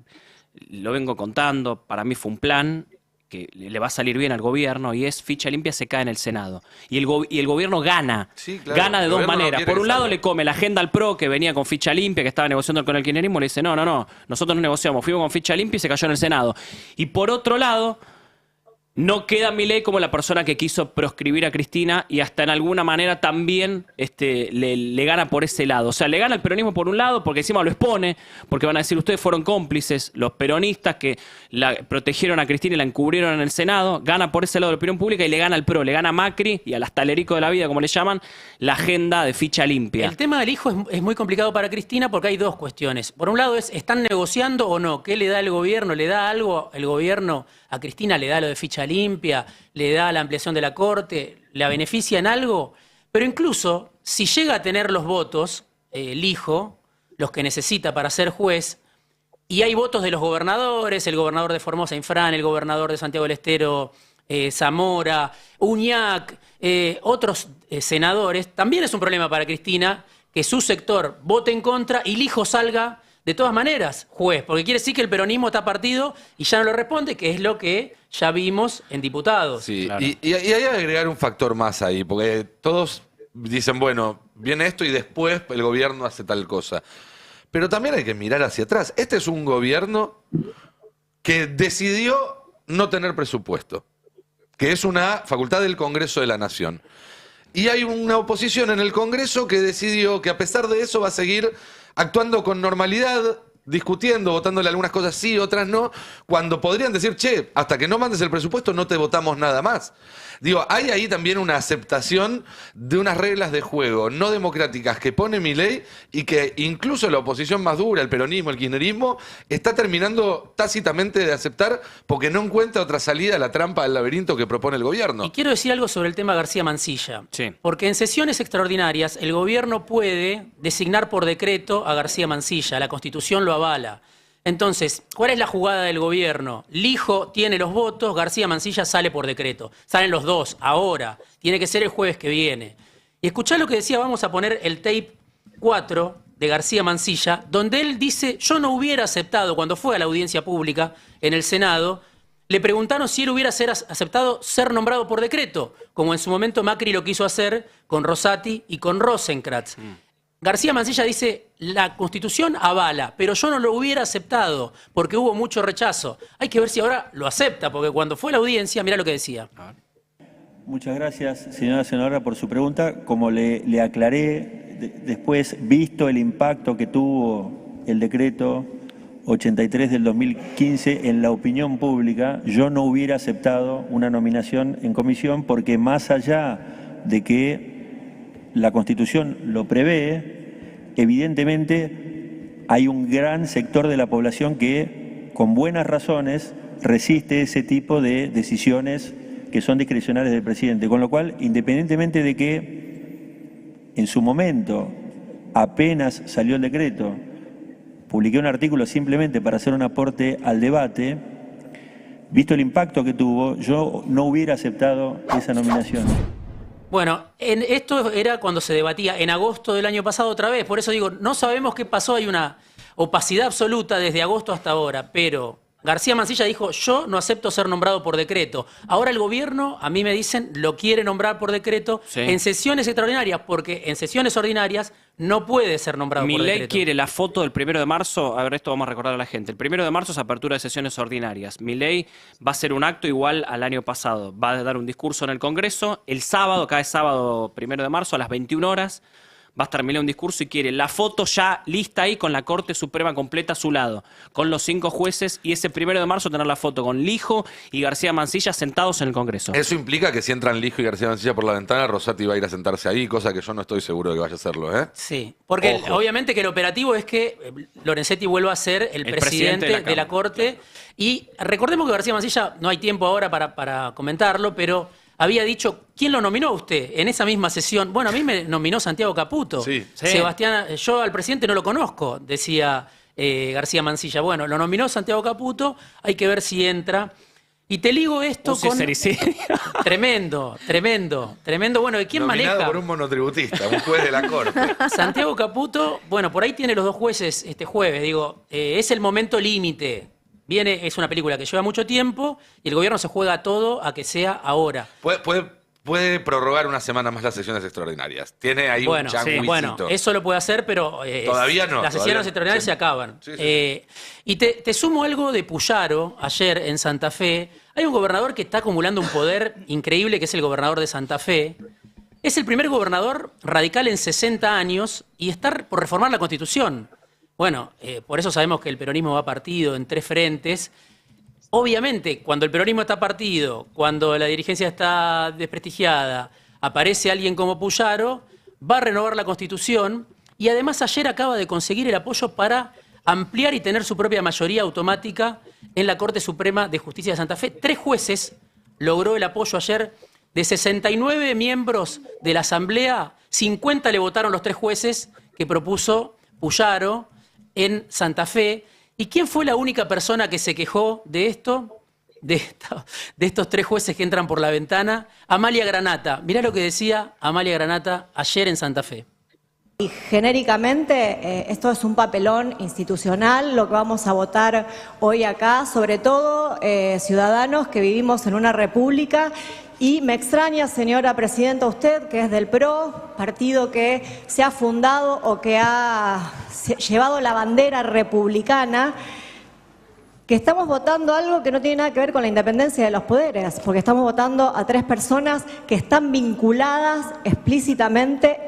lo vengo contando, para mí fue un plan que le va a salir bien al gobierno y es ficha limpia se cae en el Senado. Y el gobierno gana. Sí, claro, gana de dos maneras. Por un lado le come la agenda al PRO que venía con ficha limpia, que estaba negociando con el kirchnerismo, le dice no, nosotros no negociamos, fuimos con ficha limpia y se cayó en el Senado. Y por otro lado... No queda Milei como la persona que quiso proscribir a Cristina y hasta en alguna manera también le gana por ese lado. O sea, le gana al peronismo por un lado porque encima lo expone, porque van a decir ustedes fueron cómplices, los peronistas que la protegieron a Cristina y la encubrieron en el Senado, gana por ese lado de la opinión pública y le gana al PRO, le gana a Macri y a las Talerico de la vida, como le llaman, la agenda de ficha limpia. El tema del Hijo es muy complicado para Cristina porque hay dos cuestiones. Por un lado ¿están negociando o no? ¿Qué le da el gobierno? ¿Le da algo el gobierno a Cristina? ¿Le da lo de ficha limpia? ¿Le da la ampliación de la Corte? ¿La beneficia en algo? Pero incluso si llega a tener los votos, el Hijo, los que necesita para ser juez, y hay votos de los gobernadores, el gobernador de Formosa, Infran, el gobernador de Santiago del Estero, Zamora, Uñac, otros senadores, también es un problema para Cristina que su sector vote en contra y el Hijo salga de todas maneras juez, porque quiere decir que el peronismo está partido y ya no lo responde, que es lo que ya vimos en diputados. Sí, Claro. y hay que agregar un factor más ahí, porque todos dicen, bueno, viene esto y después el gobierno hace tal cosa. Pero también hay que mirar hacia atrás. Este es un gobierno que decidió no tener presupuesto, que es una facultad del Congreso de la Nación. Y hay una oposición en el Congreso que decidió que a pesar de eso va a seguir actuando con normalidad, discutiendo, votándole algunas cosas sí, otras no, cuando podrían decir, che, hasta que no mandes el presupuesto no te votamos nada más. Digo, hay ahí también una aceptación de unas reglas de juego no democráticas que pone Milei y que incluso la oposición más dura, el peronismo, el kirchnerismo, está terminando tácitamente de aceptar porque no encuentra otra salida a la trampa del laberinto que propone el gobierno. Y quiero decir algo sobre el tema García Mansilla. Sí. Porque en sesiones extraordinarias el gobierno puede designar por decreto a García Mansilla, la Constitución lo avala. Entonces, ¿cuál es la jugada del gobierno? Lijo tiene los votos, García Mansilla sale por decreto. Salen los dos, ahora. Tiene que ser el jueves que viene. Y escuchá lo que decía, vamos a poner el tape 4 de García Mansilla, donde él dice, yo no hubiera aceptado, cuando fue a la audiencia pública en el Senado, le preguntaron si él hubiera aceptado ser nombrado por decreto, como en su momento Macri lo quiso hacer con Rosati y con Rosenkrantz. García Mansilla dice, la Constitución avala, pero yo no lo hubiera aceptado porque hubo mucho rechazo. Hay que ver si ahora lo acepta, porque cuando fue a la audiencia, mirá lo que decía. Muchas gracias, señora senadora, por su pregunta. Como le aclaré, después, visto el impacto que tuvo el decreto 83 del 2015 en la opinión pública, yo no hubiera aceptado una nominación en comisión porque más allá de que la Constitución lo prevé, evidentemente hay un gran sector de la población que, con buenas razones, resiste ese tipo de decisiones que son discrecionales del presidente. Con lo cual, independientemente de que en su momento, apenas salió el decreto, publiqué un artículo simplemente para hacer un aporte al debate, visto el impacto que tuvo, yo no hubiera aceptado esa nominación. Bueno, esto era cuando se debatía en agosto del año pasado otra vez, por eso digo, no sabemos qué pasó, hay una opacidad absoluta desde agosto hasta ahora, pero García Mansilla dijo, yo no acepto ser nombrado por decreto. Ahora el gobierno, a mí me dicen, lo quiere nombrar por decreto en sesiones extraordinarias, porque en sesiones ordinarias no puede ser nombrado por decreto. Milei quiere la foto del 1 de marzo, a ver, esto vamos a recordar a la gente. El 1 de marzo es apertura de sesiones ordinarias. Milei va a hacer un acto igual al año pasado. Va a dar un discurso en el Congreso. El sábado, cada sábado 1 de marzo a las 21 horas, va a estar Milei un discurso y quiere la foto ya lista ahí con la Corte Suprema completa a su lado, con los 5 jueces, y ese 1 de marzo tener la foto con Lijo y García Mansilla sentados en el Congreso. Eso implica que si entran Lijo y García Mansilla por la ventana, Rosati va a ir a sentarse ahí, cosa que yo no estoy seguro de que vaya a hacerlo, ¿eh? Sí, porque obviamente que el operativo es que Lorenzetti vuelva a ser el presidente de la Corte. Y recordemos que García Mansilla, no hay tiempo ahora para comentarlo, pero había dicho, ¿quién lo nominó a usted en esa misma sesión? Bueno, a mí me nominó Santiago Caputo. Sí. Sebastián, yo al presidente no lo conozco, decía García Mansilla. Bueno, lo nominó Santiago Caputo, hay que ver si entra. Y te ligo esto con... Tremendo. Bueno, ¿de quién Nominado maneja? por un monotributista, un juez de la Corte. Santiago Caputo, bueno, por ahí tiene los 2 jueces este jueves, digo, es el momento límite. Es una película que lleva mucho tiempo y el gobierno se juega todo a que sea ahora. Puede prorrogar una semana más las sesiones extraordinarias. Tiene ahí un changuicito. Bueno, eso lo puede hacer, pero todavía no. Las sesiones extraordinarias se acaban. Y te sumo algo de Puyaro, ayer en Santa Fe. Hay un gobernador que está acumulando un poder increíble, que es el gobernador de Santa Fe. Es el primer gobernador radical en 60 años y está por reformar la Constitución. Bueno, por eso sabemos que el peronismo va partido en 3 frentes. Obviamente, cuando el peronismo está partido, cuando la dirigencia está desprestigiada, aparece alguien como Puyaro, va a renovar la Constitución y además ayer acaba de conseguir el apoyo para ampliar y tener su propia mayoría automática en la Corte Suprema de Justicia de Santa Fe. 3 jueces logró el apoyo ayer. De 69 miembros de la Asamblea, 50 le votaron los 3 jueces que propuso Puyaro en Santa Fe. ¿Y quién fue la única persona que se quejó de esto? De estos 3 jueces que entran por la ventana. Amalia Granata. Mirá lo que decía Amalia Granata ayer en Santa Fe. Y genéricamente, esto es un papelón institucional, lo que vamos a votar hoy acá, sobre todo ciudadanos que vivimos en una república. Y me extraña, señora presidenta, usted que es del PRO, partido que se ha fundado o que ha llevado la bandera republicana, que estamos votando algo que no tiene nada que ver con la independencia de los poderes, porque estamos votando a 3 personas que están vinculadas explícitamente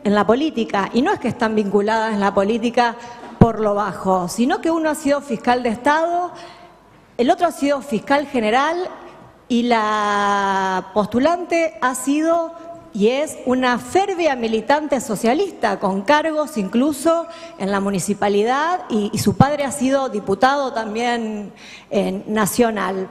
en la política. Y no es que están vinculadas en la política por lo bajo, sino que uno ha sido fiscal de Estado, el otro ha sido fiscal general y la postulante ha sido y es una férvea militante socialista, con cargos incluso en la municipalidad, y su padre ha sido diputado también nacional.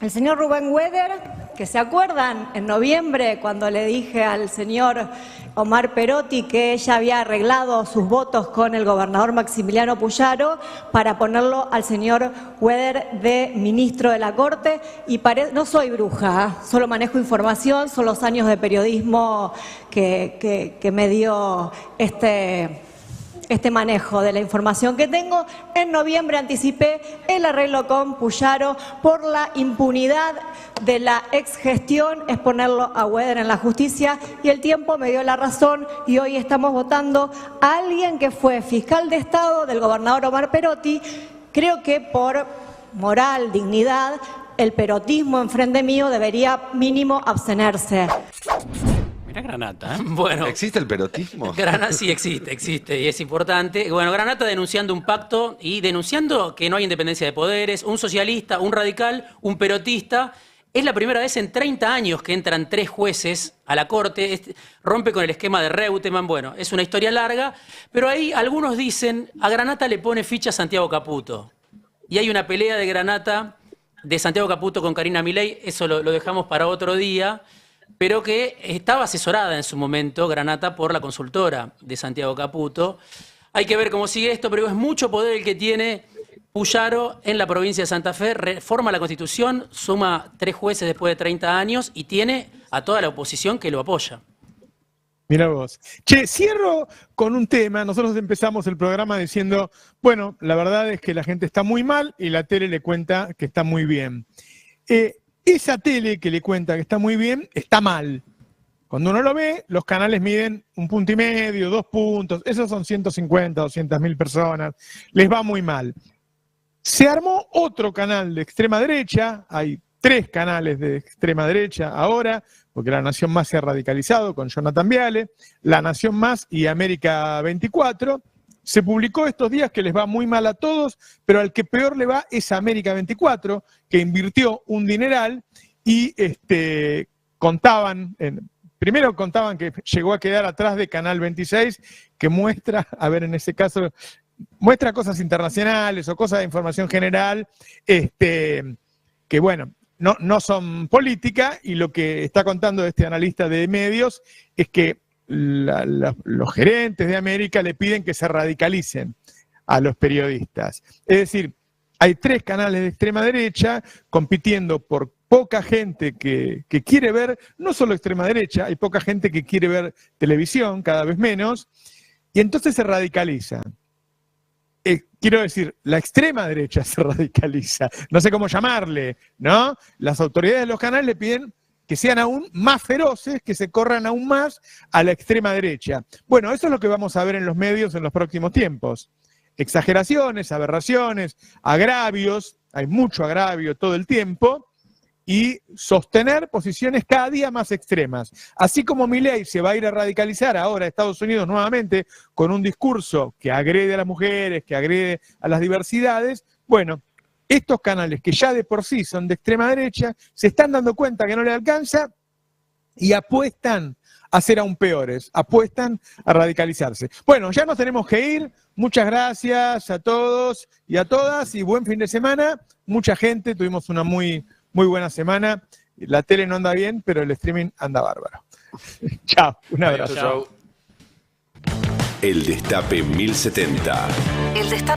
El señor Rubén Weder, que se acuerdan en noviembre cuando le dije al señor Omar Perotti que ella había arreglado sus votos con el gobernador Maximiliano Puyaro para ponerlo al señor Weder de ministro de la Corte, y no soy bruja, solo manejo información, son los años de periodismo que me dio este manejo de la información que tengo. En noviembre anticipé el arreglo con Puyaro por la impunidad de la exgestión, es ponerlo a Weder en la justicia, y el tiempo me dio la razón, y hoy estamos votando a alguien que fue fiscal de Estado del gobernador Omar Perotti. Creo que por moral, dignidad, el perotismo en frente mío debería mínimo abstenerse. Mirá Granata, ¿eh? Bueno, ¿existe el perotismo? Granata sí existe y es importante. Bueno, Granata denunciando un pacto y denunciando que no hay independencia de poderes, un socialista, un radical, un perotista. Es la primera vez en 30 años que entran 3 jueces a la Corte, rompe con el esquema de Reutemann. Bueno, es una historia larga, pero ahí algunos dicen, a Granata le pone ficha Santiago Caputo. Y hay una pelea de Granata, de Santiago Caputo con Karina Milei, eso lo dejamos para otro día, pero que estaba asesorada en su momento, Granata, por la consultora de Santiago Caputo. Hay que ver cómo sigue esto, pero es mucho poder el que tiene Puyaro en la provincia de Santa Fe, reforma la Constitución, suma 3 jueces después de 30 años y tiene a toda la oposición que lo apoya. Mira vos. Che, cierro con un tema. Nosotros empezamos el programa diciendo, bueno, la verdad es que la gente está muy mal y la tele le cuenta que está muy bien. Esa tele que le cuenta que está muy bien, está mal. Cuando uno lo ve, los canales miden 1,5 puntos, 2 puntos, esos son 150, 200.000 personas, les va muy mal. Se armó otro canal de extrema derecha, hay 3 canales de extrema derecha ahora, porque La Nación Más se ha radicalizado con Jonathan Viale, La Nación Más y América 24. Se publicó estos días que les va muy mal a todos, pero al que peor le va es a América 24, que invirtió un dineral y primero contaban que llegó a quedar atrás de Canal 26, que muestra, a ver, en ese caso, muestra cosas internacionales o cosas de información general, que bueno, no son política, y lo que está contando este analista de medios es que los gerentes de América le piden que se radicalicen a los periodistas. Es decir, hay 3 canales de extrema derecha compitiendo por poca gente que quiere ver, no solo extrema derecha, hay poca gente que quiere ver televisión, cada vez menos, y entonces se radicalizan. Quiero decir, la extrema derecha se radicaliza, no sé cómo llamarle, ¿no? Las autoridades de los canales le piden que sean aún más feroces, que se corran aún más a la extrema derecha. Bueno, eso es lo que vamos a ver en los medios en los próximos tiempos. Exageraciones, aberraciones, agravios, hay mucho agravio todo el tiempo, y sostener posiciones cada día más extremas. Así como Milei se va a ir a radicalizar ahora a Estados Unidos nuevamente con un discurso que agrede a las mujeres, que agrede a las diversidades, bueno, estos canales que ya de por sí son de extrema derecha, se están dando cuenta que no le alcanza y apuestan a ser aún peores, apuestan a radicalizarse. Bueno, ya nos tenemos que ir. Muchas gracias a todos y a todas y buen fin de semana. Mucha gente, tuvimos una muy buena semana. La tele no anda bien, pero el streaming anda bárbaro. Chao, un abrazo. Chao. El Destape 1070.